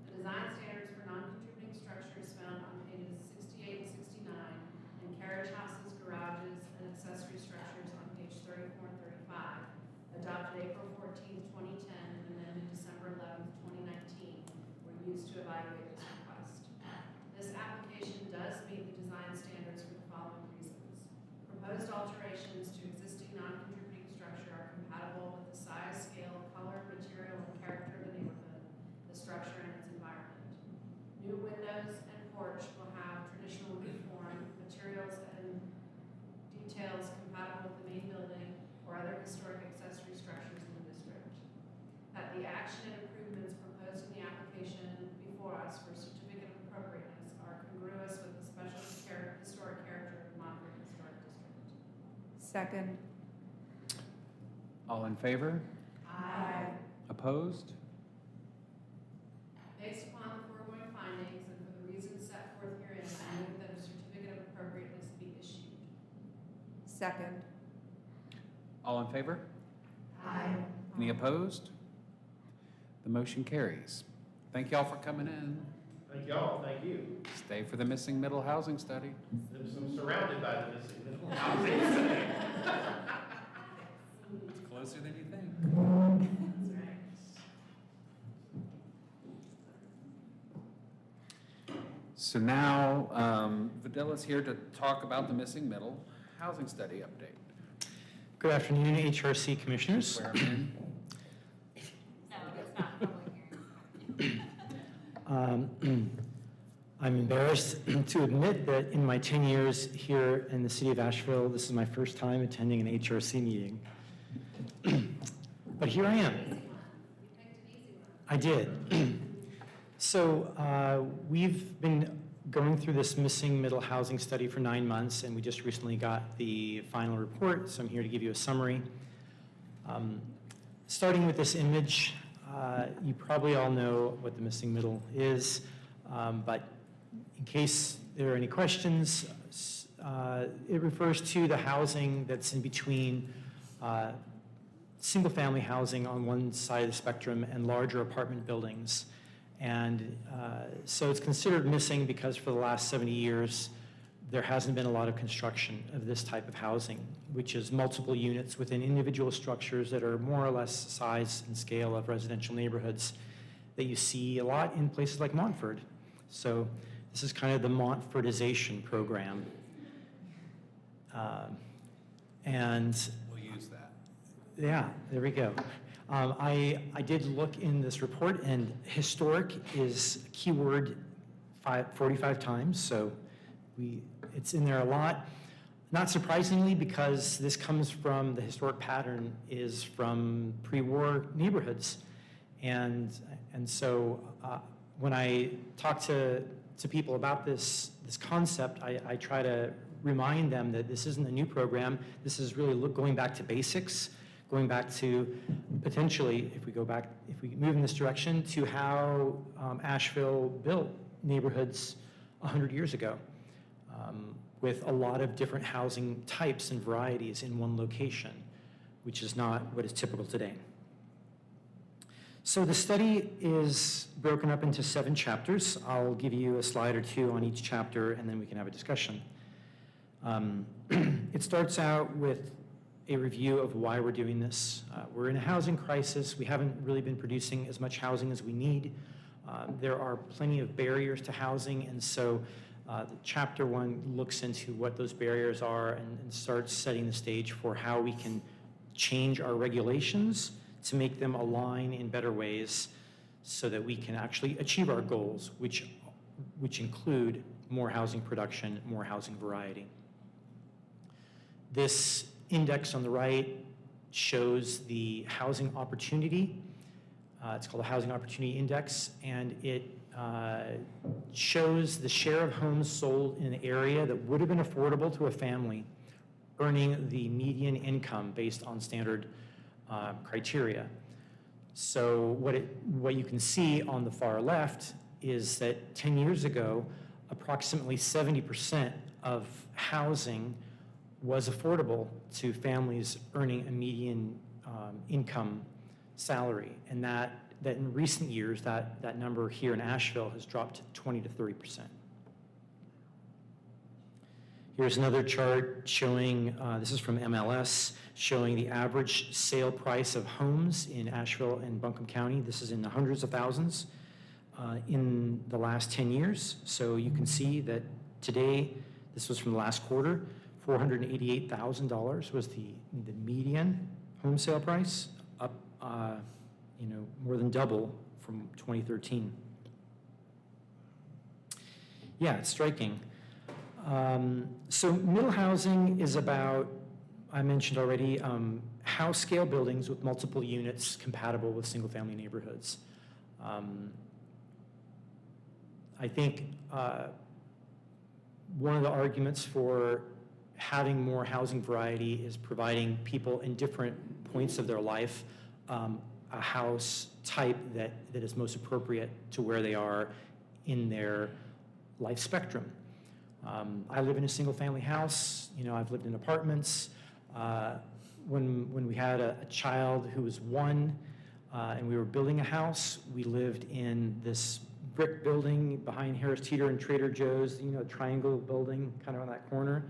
The design standards for non-contributing structures found on pages 68 and 69, and carriage houses, garages, and accessory structures on page 34 and 35, adopted April 14th, 2010, and amended December 11th, 2019, were used to evaluate this request. This application does meet the design standards for the following reasons. Proposed alterations to existing non-contributing structure are compatible with the size, scale, color, material, and character of the neighborhood, the structure, and its environment. New windows and porch will have traditional roof form, materials, and details compatible with the main building or other historic accessory structures in the district. That the action and improvements proposed in the application before us for certificate of appropriateness are congruous with the special historic character of the Monterey Historic District.
Second.
All in favor?
Aye.
Opposed?
Based upon the foregoing findings and for the reasons set forth herein, I move that a certificate of appropriateness be issued.
Second.
All in favor?
Aye.
Any opposed? The motion carries. Thank you all for coming in.
Thank y'all, thank you.
Stay for the missing middle housing study.
I'm surrounded by the missing middle housing.
It's closer than you think.
That's right.
So now, Vidila's here to talk about the missing middle housing study update.
Good afternoon, HRC Commissioners.
Swear 'em in.
No, it's not public hearing.
I'm embarrassed to admit that in my 10 years here in the city of Asheville, this is my first time attending an HRC meeting. But here I am.
You picked an easy one.
I did. So we've been going through this missing middle housing study for 9 months, and we just recently got the final report, so I'm here to give you a summary. Starting with this image, you probably all know what the missing middle is, but in case there are any questions, it refers to the housing that's in between single-family housing on one side of the spectrum and larger apartment buildings. And so it's considered missing because for the last 70 years, there hasn't been a lot of construction of this type of housing, which is multiple units within individual structures that are more or less size and scale of residential neighborhoods that you see a lot in places like Montford. So this is kind of the Montfordization program. And
We'll use that.
yeah, there we go. I did look in this report, and historic is a keyword 45 times, so it's in there a lot. Not surprisingly, because this comes from, the historic pattern is from pre-war neighborhoods. And so when I talk to people about this concept, I try to remind them that this isn't a new program. This is really going back to basics, going back to potentially, if we move in this direction, to how Asheville built neighborhoods 100 years ago, with a lot of different housing types and varieties in one location, which is not what is typical today. So the study is broken up into 7 chapters. I'll give you a slide or 2 on each chapter, and then we can have a discussion. It starts out with a review of why we're doing this. We're in a housing crisis. We haven't really been producing as much housing as we need. There are plenty of barriers to housing, and so the chapter 1 looks into what those barriers are and starts setting the stage for how we can change our regulations to make them align in better ways so that we can actually achieve our goals, which include more housing production, more housing variety. This index on the right shows the housing opportunity. It's called the Housing Opportunity Index, and it shows the share of homes sold in an area that would have been affordable to a family earning the median income based on standard criteria. So what you can see on the far left is that 10 years ago, approximately 70% of housing was affordable to families earning a median income salary, and that in recent years, that number here in Asheville has dropped to 20 to 30%. Here's another chart showing, this is from MLS, showing the average sale price of homes in Asheville and Buncombe County. This is in the hundreds of thousands in the last 10 years. So you can see that today, this was from the last quarter, $488,000 was the median home sale price, up more than double from 2013. Yeah, it's striking. So middle housing is about, I mentioned already, house scale buildings with multiple units compatible with single family neighborhoods. I think one of the arguments for having more housing variety is providing people in different points of their life a house type that is most appropriate to where they are in their life spectrum. I live in a single family house. I've lived in apartments. When we had a child who was 1 and we were building a house, we lived in this brick building behind Harris Teeter and Trader Joe's, triangle building kind of on that corner.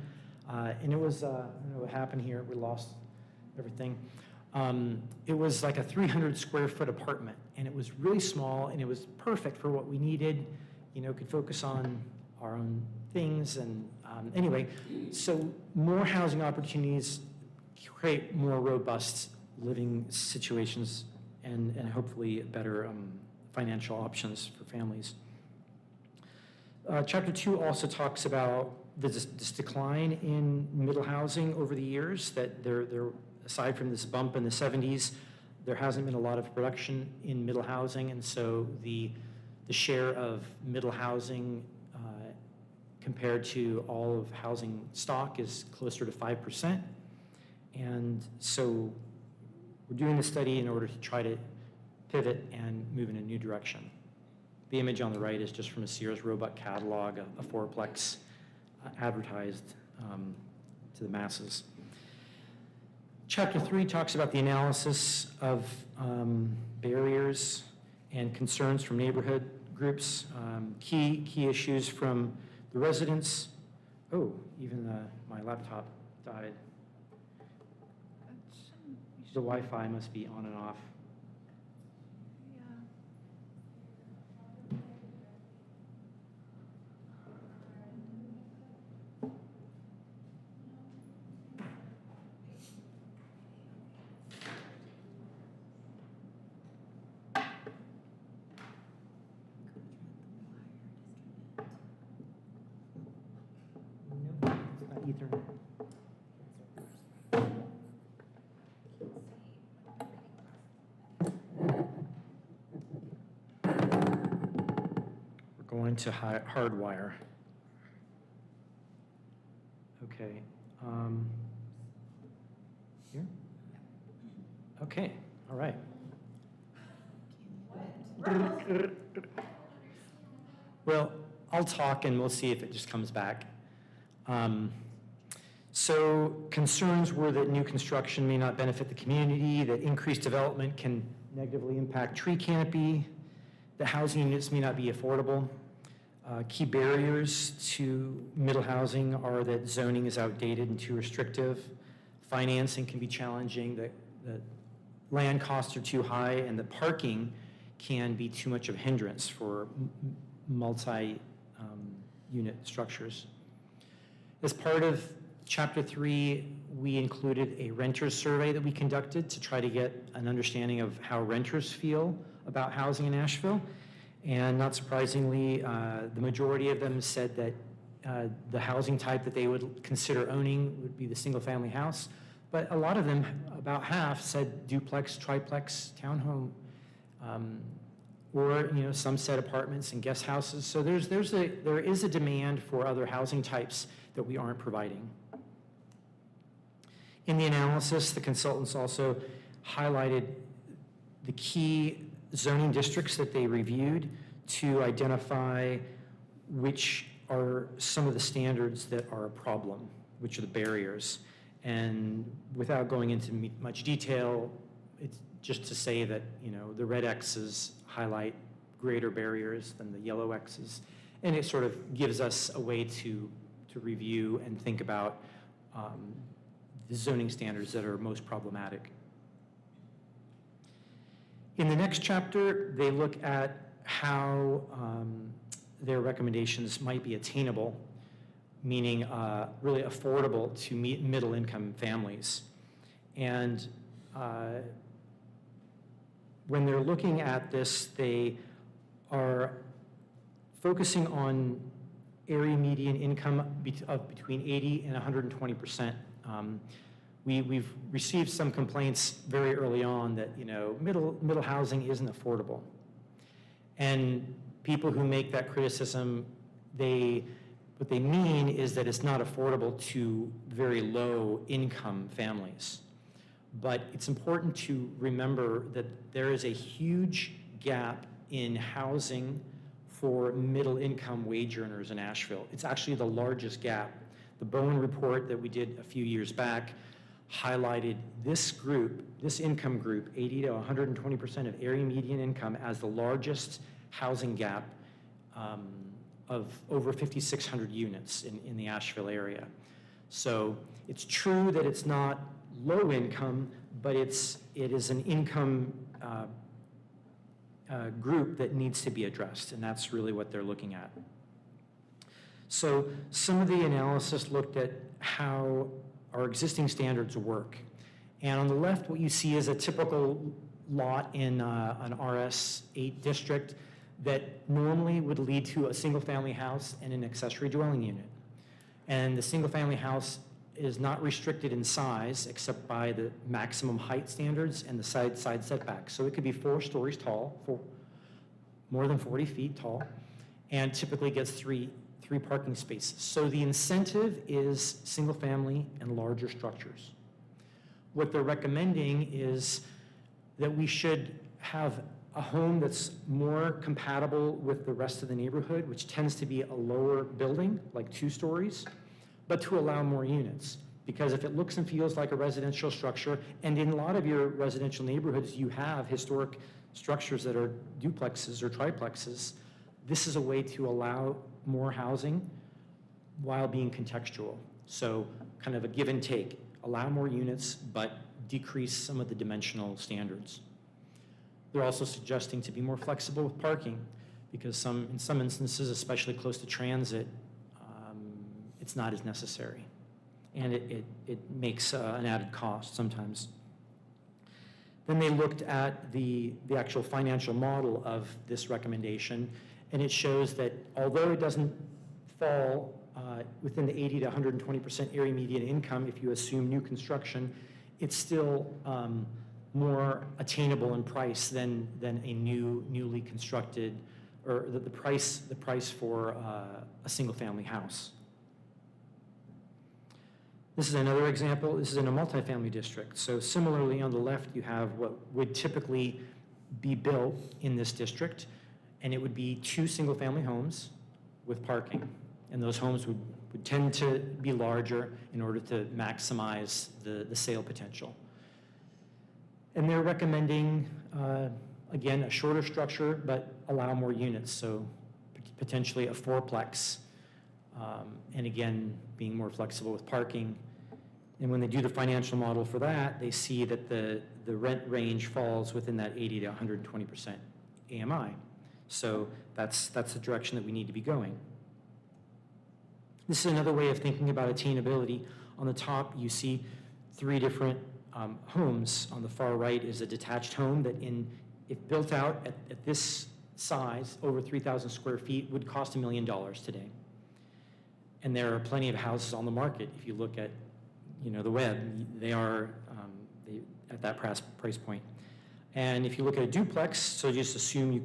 And it was, I don't know what happened here, we lost everything. It was like a 300 square foot apartment, and it was really small, and it was perfect for what we needed, could focus on our own things. And anyway, so more housing opportunities create more robust living situations and hopefully better financial options for families. Chapter 2 also talks about this decline in middle housing over the years, that there aside from this bump in the 70s, there hasn't been a lot of production in middle housing, and so the share of middle housing compared to all of housing stock is closer to 5%. And so we're doing the study in order to try to pivot and move in a new direction. The image on the right is just from a Sears Roebuck catalog, a fourplex advertised to the masses. Chapter 3 talks about the analysis of barriers and concerns from neighborhood groups, key issues from the residents. Oh, even my laptop died. The Wi-Fi must be on and off. Nope, it's not Ethernet. We're going to hardwire. Okay. Here? Okay, all right. Well, I'll talk and we'll see if it just comes back. So concerns were that new construction may not benefit the community, that increased development can negatively impact tree canopy, that housing units may not be affordable. Key barriers to middle housing are that zoning is outdated and too restrictive, financing can be challenging, that land costs are too high, and that parking can be too much of a hindrance for multi-unit structures. As part of Chapter 3, we included a renters survey that we conducted to try to get an understanding of how renters feel about housing in Asheville. And not surprisingly, the majority of them said that the housing type that they would consider owning would be the single-family house. But a lot of them, about half, said duplex, triplex, townhome, or some said apartments and guest houses. So there is a demand for other housing types that we aren't providing. In the analysis, the consultants also highlighted the key zoning districts that they reviewed to identify which are some of the standards that are a problem, which are the barriers. And without going into much detail, it's just to say that the red X's highlight greater barriers than the yellow X's, and it sort of gives us a way to review and think about the zoning standards that are most problematic. In the next chapter, they look at how their recommendations might be attainable, meaning really affordable to middle-income families. And when they're looking at this, they are focusing on area median income of between 80 and 120%. We've received some complaints very early on that middle housing isn't affordable, and people who make that criticism, what they mean is that it's not affordable to very low income families. But it's important to remember that there is a huge gap in housing for middle income wage earners in Asheville. It's actually the largest gap. The Bowen report that we did a few years back highlighted this group, this income group, 80 to 120% of area median income, as the largest housing gap of over 5,600 units in the Asheville area. So it's true that it's not low income, but it is an income group that needs to be addressed, and that's really what they're looking at. So some of the analysis looked at how our existing standards work. And on the left, what you see is a typical lot in an RS8 district that normally would lead to a single-family house and an accessory dwelling unit. And the single-family house is not restricted in size except by the maximum height standards and the side setbacks. So it could be 4 stories tall, more than 40 feet tall, and typically gets three parking spaces. So the incentive is single-family and larger structures. What they're recommending is that we should have a home that's more compatible with the rest of the neighborhood, which tends to be a lower building, like 2 stories, but to allow more units. Because if it looks and feels like a residential structure, and in a lot of your residential neighborhoods, you have historic structures that are duplexes or triplexes, this is a way to allow more housing while being contextual. So kind of a give and take, allow more units, but decrease some of the dimensional standards. They're also suggesting to be more flexible with parking, because in some instances, especially close to transit, it's not as necessary. And it makes an added cost sometimes. Then they looked at the actual financial model of this recommendation, and it shows that although it doesn't fall within the 80 to 120% area median income if you assume new construction, it's still more attainable in price than a newly constructed, or the price for a single-family house. This is another example. This is in a multifamily district. So similarly, on the left, you have what would typically be built in this district, and it would be 2 single-family homes with parking. And those homes would tend to be larger in order to maximize the sale potential. And they're recommending, again, a shorter structure, but allow more units, so potentially a 4-plex, and again, being more flexible with parking. And when they do the financial model for that, they see that the rent range falls within that 80 to 120% AMI. So that's the direction that we need to be going. This is another way of thinking about attainability. On the top, you see 3 different homes. On the far right is a detached home that, if built out at this size, over 3,000 square feet, would cost $1 million today. And there are plenty of houses on the market. If you look at, the web, they are at that price point. And if you look at a duplex, so just assume you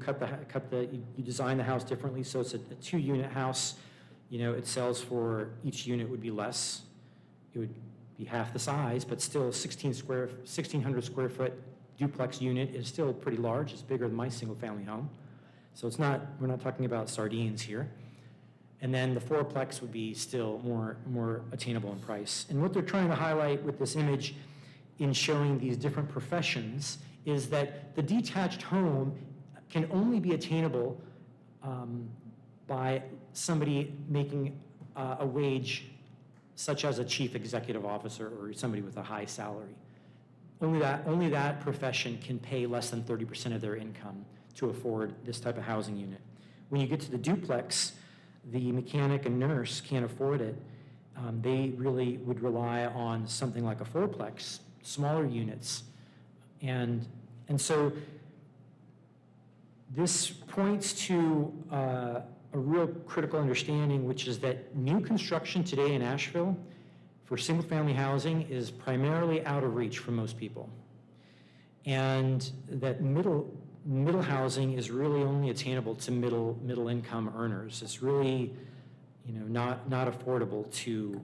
you design the house differently, so it's a 2-unit house. It sells for, each unit would be less. It would be half the size, but still 1,600 square foot duplex unit is still pretty large. It's bigger than my single-family home. So we're not talking about sardines here. And then the 4-plex would be still more attainable in price. And what they're trying to highlight with this image in showing these different professions is that the detached home can only be attainable by somebody making a wage such as a chief executive officer or somebody with a high salary. Only that profession can pay less than 30% of their income to afford this type of housing unit. When you get to the duplex, the mechanic and nurse can't afford it. They really would rely on something like a 4-plex, smaller units. And so this points to a real critical understanding, which is that new construction today in Asheville for single-family housing is primarily out of reach for most people. And that middle housing is really only attainable to middle income earners. It's really, not affordable to,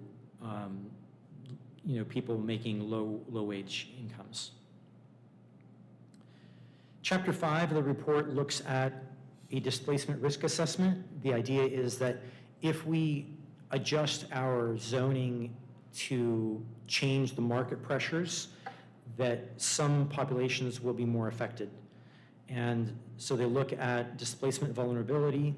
people making low wage incomes. Chapter 5 of the report looks at a displacement risk assessment. The idea is that if we adjust our zoning to change the market pressures, that some populations will be more affected. And so they look at displacement vulnerability,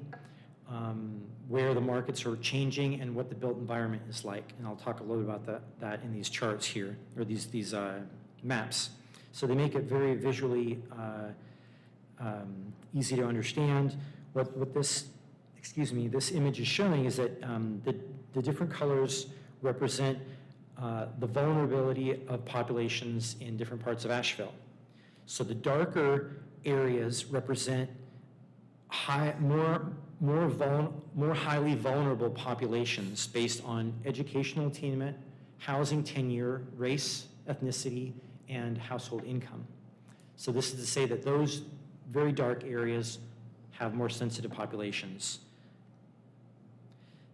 where the markets are changing and what the built environment is like. And I'll talk a little about that in these charts here, or these maps. So they make it very visually easy to understand. What this, this image is showing is that the different colors represent the vulnerability of populations in different parts of Asheville. So the darker areas represent more highly vulnerable populations based on educational attainment, housing tenure, race, ethnicity, and household income. So this is to say that those very dark areas have more sensitive populations.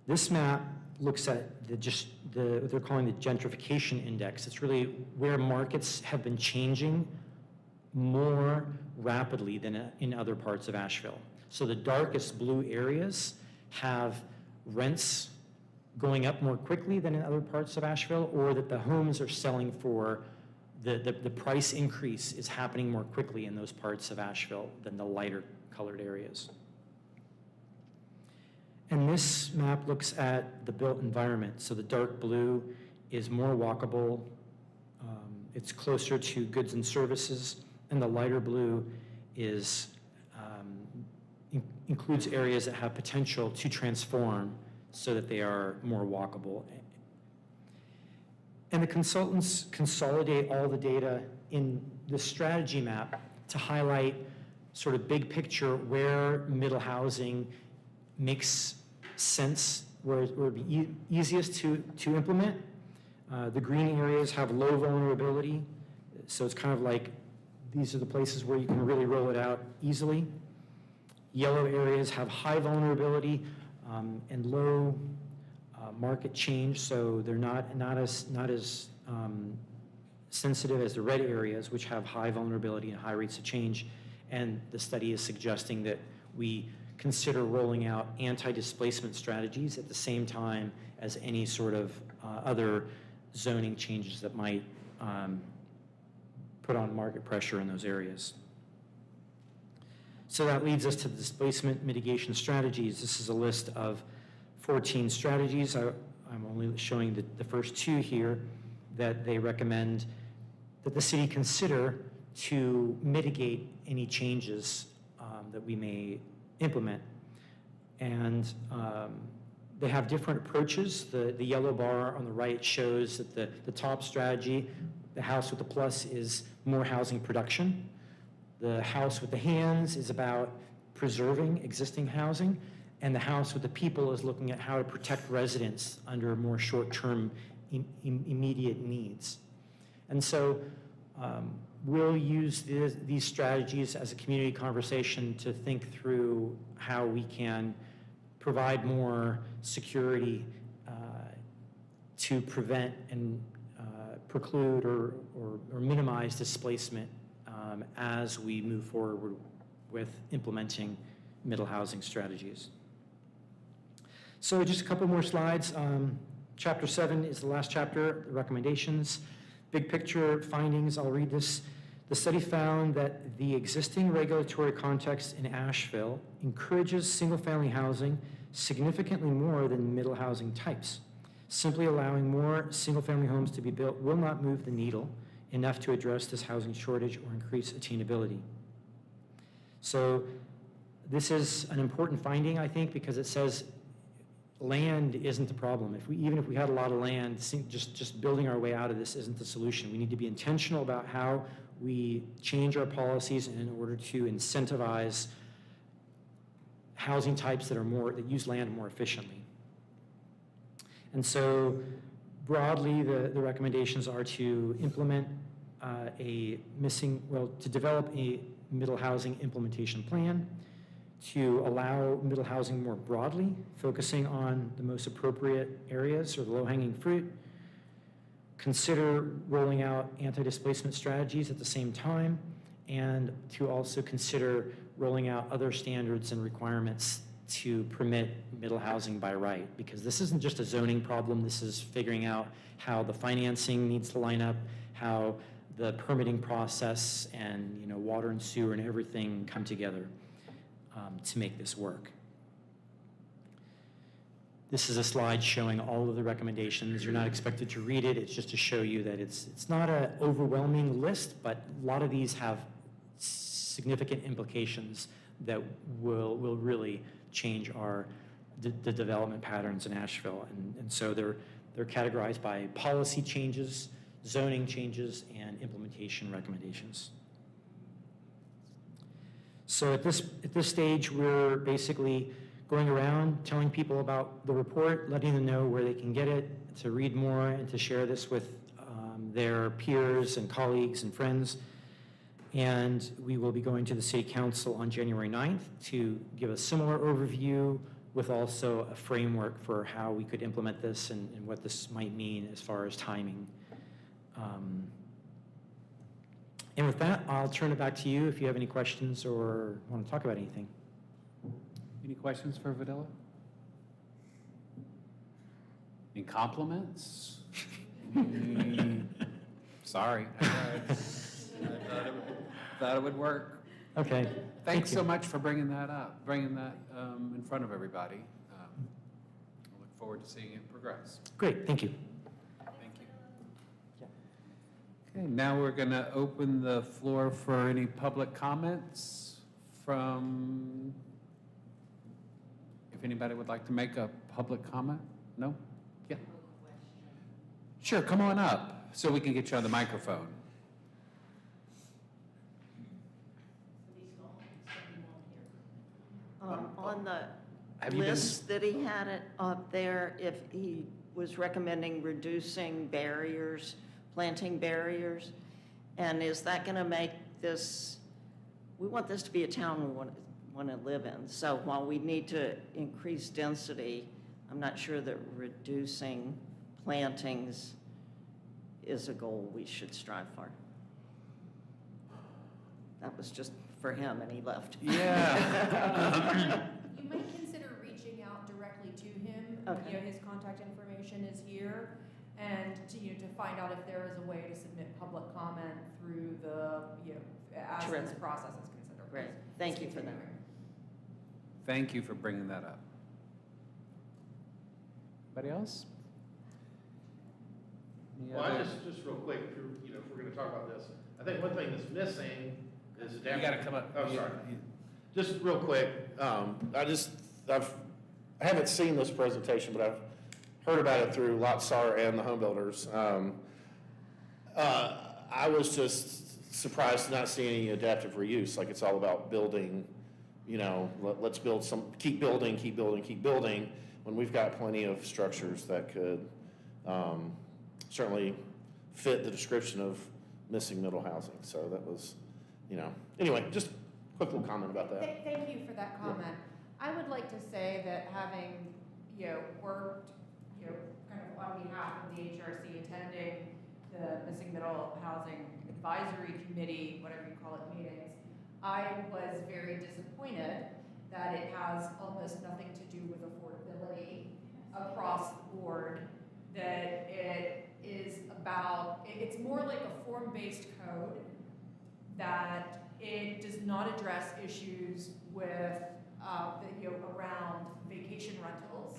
This map looks at what they're calling the gentrification index. It's really where markets have been changing more rapidly than in other parts of Asheville. So the darkest blue areas have rents going up more quickly than in other parts of Asheville, or that the homes are selling for, the price increase is happening more quickly in those parts of Asheville than the lighter colored areas. And this map looks at the built environment. So the dark blue is more walkable, it's closer to goods and services, and the lighter blue is includes areas that have potential to transform so that they are more walkable. And the consultants consolidate all the data in the strategy map to highlight sort of big picture where middle housing makes sense, where it would be easiest to implement. The green areas have low vulnerability, so it's kind of like these are the places where you can really roll it out easily. Yellow areas have high vulnerability and low market change, so they're not as sensitive as the red areas, which have high vulnerability and high rates of change. And the study is suggesting that we consider rolling out anti-displacement strategies at the same time as any sort of other zoning changes that might put on market pressure in those areas. So that leads us to the displacement mitigation strategies. This is a list of 14 strategies. I'm only showing the first two here that they recommend that the city consider to mitigate any changes that we may implement. And they have different approaches. The yellow bar on the right shows that the top strategy, the house with the plus, is more housing production. The house with the hands is about preserving existing housing, and the house with the people is looking at how to protect residents under more short-term immediate needs. And so we'll use these strategies as a community conversation to think through how we can provide more security to prevent and preclude or minimize displacement as we move forward with implementing middle housing strategies. So just a couple more slides. Chapter 7 is the last chapter, the recommendations. Big picture findings, I'll read this. The study found that the existing regulatory context in Asheville encourages single-family housing significantly more than middle housing types. Simply allowing more single-family homes to be built will not move the needle enough to address this housing shortage or increase attainability. So this is an important finding, I think, because it says land isn't the problem. Even if we had a lot of land, just building our way out of this isn't the solution. We need to be intentional about how we change our policies in order to incentivize housing types that use land more efficiently. And so broadly, the recommendations are to implement to develop a middle housing implementation plan, to allow middle housing more broadly, focusing on the most appropriate areas or the low-hanging fruit, consider rolling out anti-displacement strategies at the same time, and to also consider rolling out other standards and requirements to permit middle housing by right, because this isn't just a zoning problem, this is figuring out how the financing needs to line up, how the permitting process and water and sewer and everything come together to make this work. This is a slide showing all of the recommendations. You're not expected to read it. It's just to show you that it's not an overwhelming list, but a lot of these have significant implications that will really change the development patterns in Asheville. And so they're categorized by policy changes, zoning changes, and implementation recommendations. So at this stage, we're basically going around telling people about the report, letting them know where they can get it, to read more, and to share this with their peers and colleagues and friends. And we will be going to the City Council on January 9th to give a similar overview with also a framework for how we could implement this and what this might mean as far as timing. And with that, I'll turn it back to you if you have any questions or want to talk about anything.
Any questions for Videla? Any compliments? Sorry. I thought it would work.
Okay.
Thanks
Thank
so
you.
much for bringing that up, bringing that in front of everybody. I look forward to seeing it progress.
Great, thank you.
Thank you. Okay, now we're going to open the floor for any public comments from, if anybody would like to make a public comment? No? Yeah. Sure, come on up so we can get you on the microphone.
On the
Have you been-
list that he had it up there, if he was recommending reducing barriers, planting barriers, and is that going to make this, we want this to be a town we want to live in. So while we need to increase density, I'm not sure that reducing plantings is a goal we should strive for. That was just for him, and he left.
Yeah.
You might consider reaching out directly to him.
Okay.
You know, his contact information is here, and to find out if there is a way to submit public comment through the, as this
Terrific.
process is considered.
Great.
It's
Thank you for that.
continuing.
Thank you for bringing that up. Anybody else? Any
Well,
other-
just real quick, if we're gonna talk about this, I think one thing that's missing is
You gotta come up.
Oh, sorry. Just real quick, I haven't seen this presentation, but I've heard about it through Lotsar and the home builders. I was just surprised to not see any adaptive reuse, like it's all about building, let's build keep building, when we've got plenty of structures that could certainly fit the description of missing middle housing. So that was, anyway, just a quick little comment about that.
Thank you for that comment. I would like to say that having, worked, kind of on behalf of the HRC, attending the Missing Middle Housing Advisory Committee, whatever you call it, meetings, I was very disappointed that it has almost nothing to do with affordability across the board, that it is about, it's more like a form-based code, that it does not address issues with, around vacation rentals.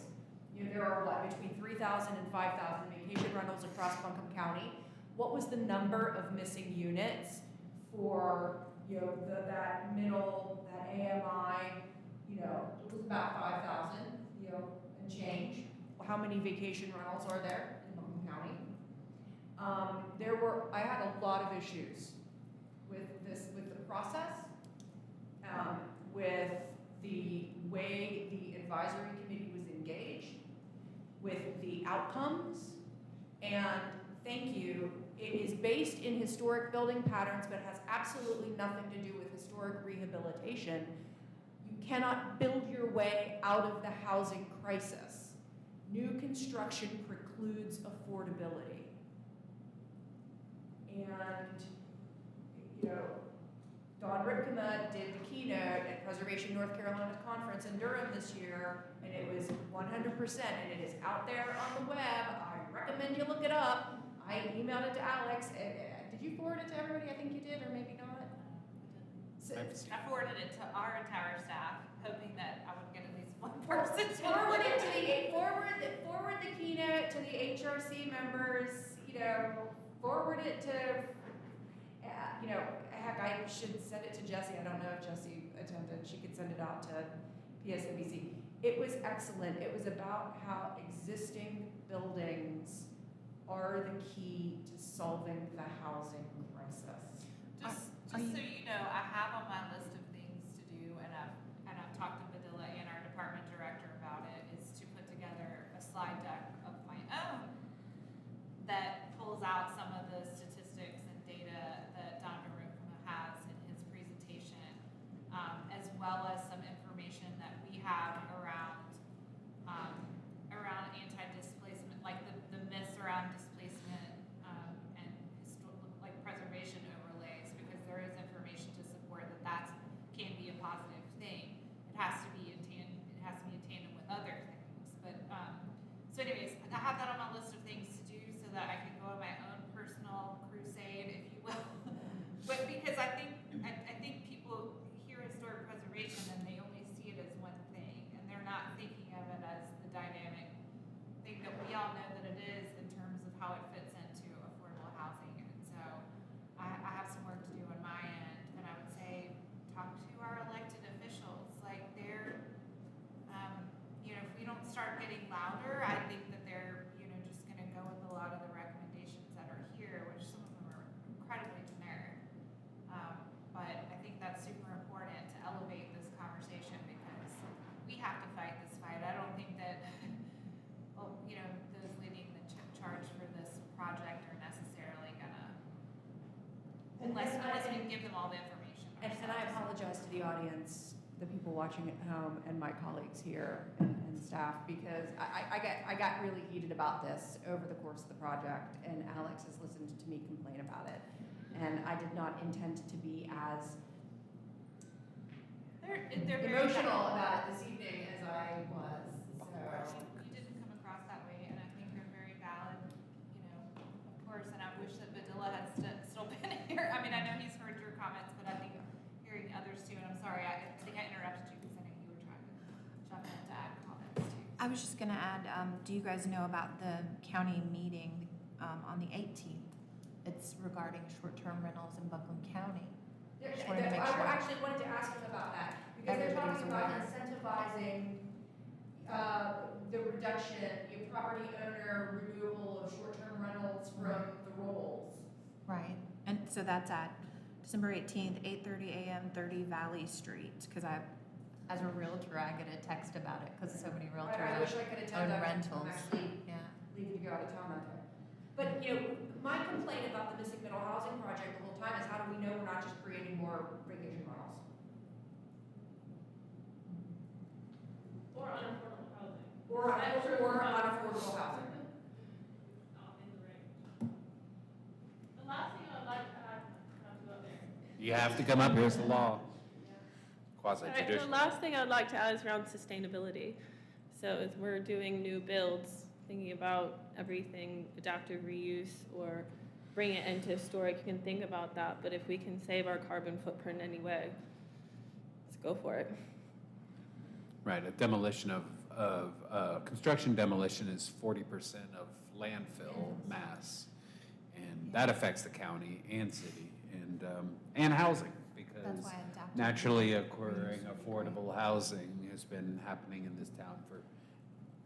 There are between 3,000 and 5,000 vacation rentals across Buncombe County. What was the number of missing units for, that AMI, it was about 5,000, and change. How many vacation rentals are there in Buncombe County? I had a lot of issues with the process, with the way the advisory committee was engaged, with the outcomes, and thank you. It is based in historic building patterns, but has absolutely nothing to do with historic rehabilitation. You cannot build your way out of the housing crisis. New construction precludes affordability. And, Don Ripkema did the keynote at Preservation North Carolina Conference in Durham this year, and it was 100%, and it is out there on the web. I recommend you look it up. I emailed it to Alex. Did you forward it to everybody? I think you did, or maybe not. So,
I forwarded it to our entire staff, hoping that I would get at least one person to
forward it to the to the HRC members, forward it to, heck, I should send it to Jessie. I don't know if Jessie attended. She could send it out to PSABC. It was excellent. It was about how existing buildings are the key to solving the housing crisis.
Just so you know, I have on my list of things to do, and I've talked to Badilla and our department director about it, is to put together a slide deck of my own that pulls out some of the statistics and data that Don Narukma has in his presentation, as well as some information that we have around anti-displacement, like the myths around displacement and like preservation overlays, because there is information to support that can be a positive thing. It has to be in tandem with other things. But so anyways, I have that on my list of things to do so that I can go on my own personal crusade, if you will. But because I think people hear historic preservation and they only see it as one thing, and they're not thinking of it as the dynamic thing that we all know that it is in terms of how it fits into affordable housing. And so I have some work to do on my end, and I would say talk to our elected officials. Like they're, if we don't start getting louder, I think that they're, just going to go with a lot of the recommendations that are here, which some of them are incredibly generic. But I think that's super important to elevate this conversation because we have to fight this fight. I don't think that, those leading the charge for this project are necessarily gonna, unless we can give them all the information.
And I apologize to the audience, the people watching at home, and my colleagues here and staff, because I got really heated about this over the course of the project, and Alex has listened to me complain about it. And I did not intend to be as
They're very
emotional about it this evening as I was. So
You didn't come across that way, and I think they're very valid, of course, and I wish that Badilla had still been here. I mean, I know he's heard your comments, but I think hearing others too, and I'm sorry, I think I interrupted you because I know you were trying to jump in to add comments too.
I was just gonna add, do you guys know about the county meeting on the 18th? It's regarding short-term rentals in Buncombe County. Just wanted to make sure.
I actually wanted to ask him about that, because they're talking about incentivizing the reduction, property owner removal of short-term rentals from the rolls.
Right, and so that's at December 18th, 8:30 a.m., 30 Valley Street, because as a realtor, I get a text about it, because so many realtors
I wish I could attend
own
that.
rentals.
I'm actually
Yeah.
leaving to go out of town that day. But, my complaint about the missing middle housing project the whole time is how do we know we're not just creating more vacation rentals?
Or unaffordable housing.
Or unaffordable housing.
In the range. The last thing I'd like to add, not to go there.
You have to come up, here's the law. Quasi
All right, the
judicial.
last thing I'd like to add is around sustainability. So as we're doing new builds, thinking about everything adaptive reuse or bring it into historic, you can think about that. But if we can save our carbon footprint anyway, let's go for it.
Right, a demolition construction demolition is 40% of landfill mass. And that affects the county and city and housing, because
That's why adaptive
naturally occurring affordable housing has been happening in this town for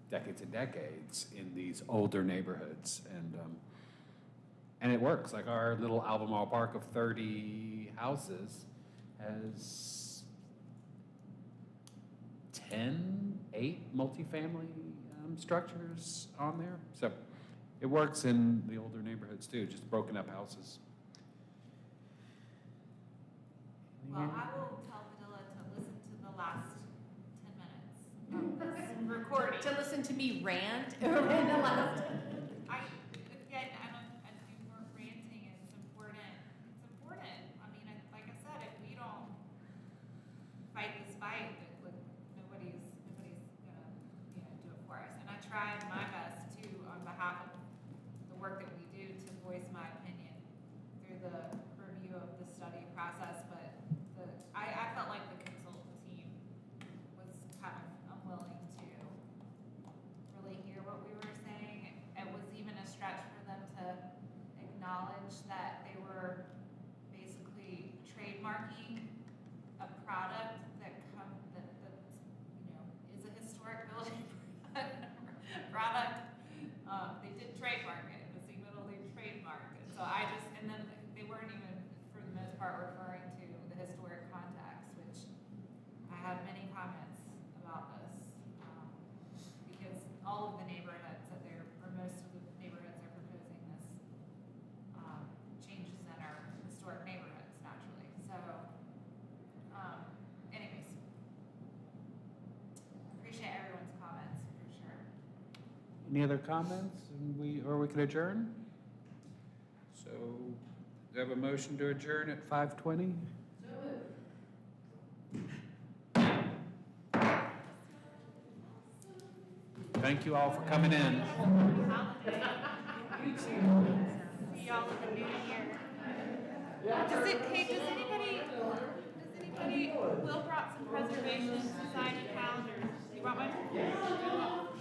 decades and decades in these older neighborhoods. And it works. Like our little Albemarle Park of 30 houses has 8 multifamily structures on there. So it works in the older neighborhoods too, just broken up houses.
Well, I will tell Badilla to listen to the last 10 minutes of this recording.
To listen to me rant over the last.
I do more ranting. It's important. It's important. I mean, like I said, if we don't fight this fight, nobody's gonna, do it for us. And I tried my best too, on behalf of the work that we do, to voice my opinion through the review of the study process. But I felt like the consultant team was kind of unwilling to really hear what we were saying, and
Any other comments? And we can adjourn? So, do I have a motion to adjourn at 5:20? Thank you all for coming in.
See y'all in the new year. Does anybody, Will brought some preservation society calendars. You want one?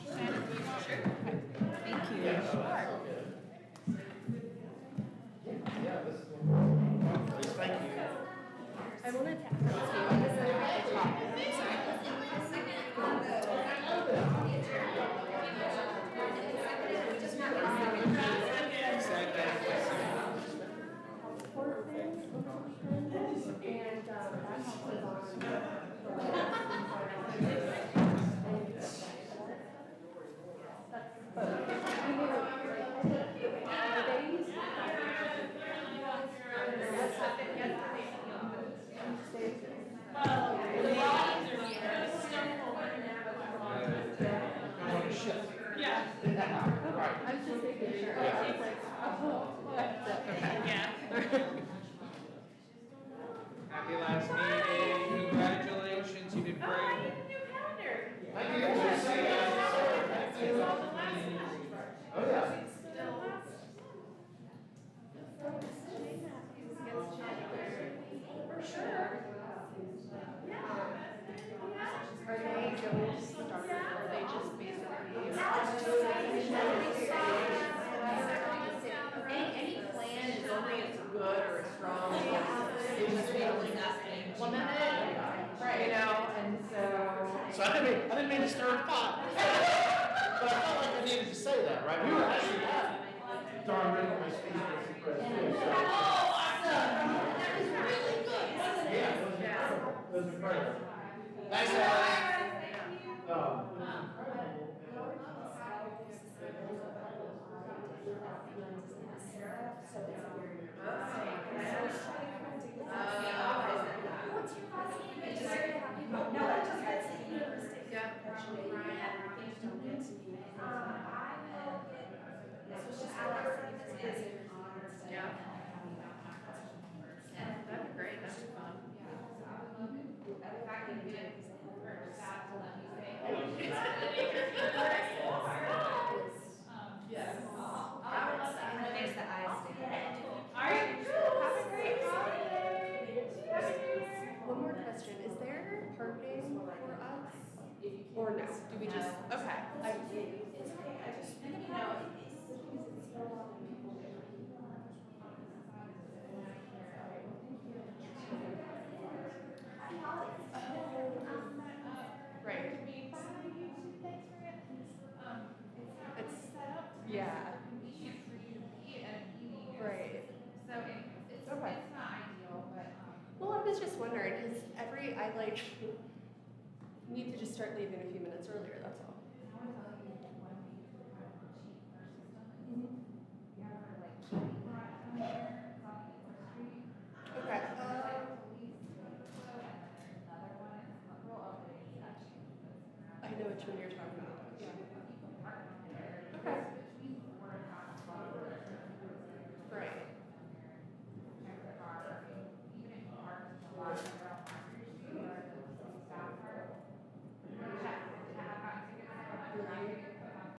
Shannon, do you want? Sure. Thank you.
I wanted to ask you,
Happy last meeting. Congratulations, you did great.
Any plan is only as good or as strong as it's just implemented, you know, and so.
So I didn't mean to stir the pot. But I felt like I needed to say that, right? We were actually at darn ready for my speech was impressed too, so.
Oh, awesome! That was really good, wasn't it?
Yeah, it was incredible. It was incredible. Thanks, Alex. It was incredible.
That'd be great, that'd be fun. Yes.
There's the eyes.
All right, have a great holiday.
one more question, is there parking for us? Or no, do we just, okay. Right. It's, yeah. Right.
So it's
Okay.
not ideal, but,
Well, I was just wondering, because I like, need to just start leaving a few minutes earlier, that's all. Okay. I know which one you're talking about.